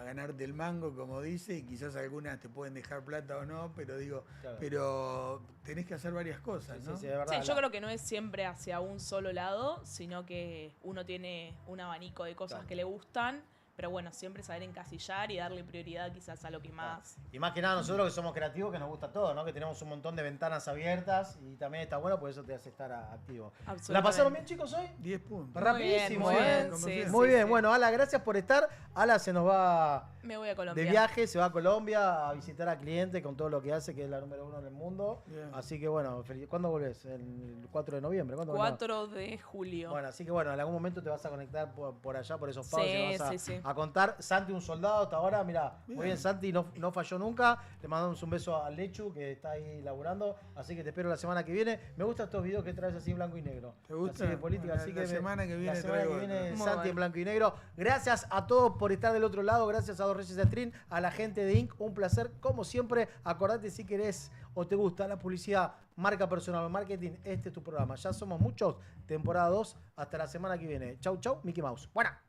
ganarte el mango, como dice, y quizás algunas te pueden dejar plata o no, pero pero tenés que hacer varias cosas, ¿no? Sí, es verdad. Sí, yo creo que no es siempre hacia un solo lado, sino que uno tiene un abanico de cosas que le gustan, pero bueno, siempre saber encasillar y darle prioridad quizás a lo que más... Y más que nada nosotros que somos creativos, que nos gusta todo, ¿no? Que tenemos un montón de ventanas abiertas y también está bueno, por eso te hace estar activo. ¿La pasaron bien, chicos, hoy? 10 puntos. Rapidísimo, muy bien, como sí, siempre. Muy bien, sí. bueno, Ala, gracias por estar. Ala se nos va Me voy a Colombia. de viaje, se va a Colombia a visitar a clientes con todo lo que hace, que es la número 1 en el mundo. Bien. Así que bueno, ¿cuándo volvés? El 4 de noviembre. ¿Cuándo 4 de julio. Bueno, así que bueno, en algún momento te vas a conectar por allá, por esos pagos, Sí, y nos vas sí. a contar. Santi, un soldado hasta ahora, mira, muy bien, Santi, no falló nunca. Le mandamos un beso al Lechu, que está ahí laburando, así que te espero la semana que viene. Me gustan estos videos que traes así en blanco y negro. ¿Te gusta? Así de política, Bueno, así la que semana que viene la semana que traigo viene otro. Muy Santi bueno. en blanco y negro. Gracias a todos por estar del otro lado, gracias a Dos Reyes Stream, a la gente de Inc. Un placer, como siempre. Acordate si querés o te gusta la publicidad, marca personal o marketing, este es tu programa. Ya somos muchos, temporada 2, hasta la semana que viene. Chau, chau, Mickey Mouse. Buena.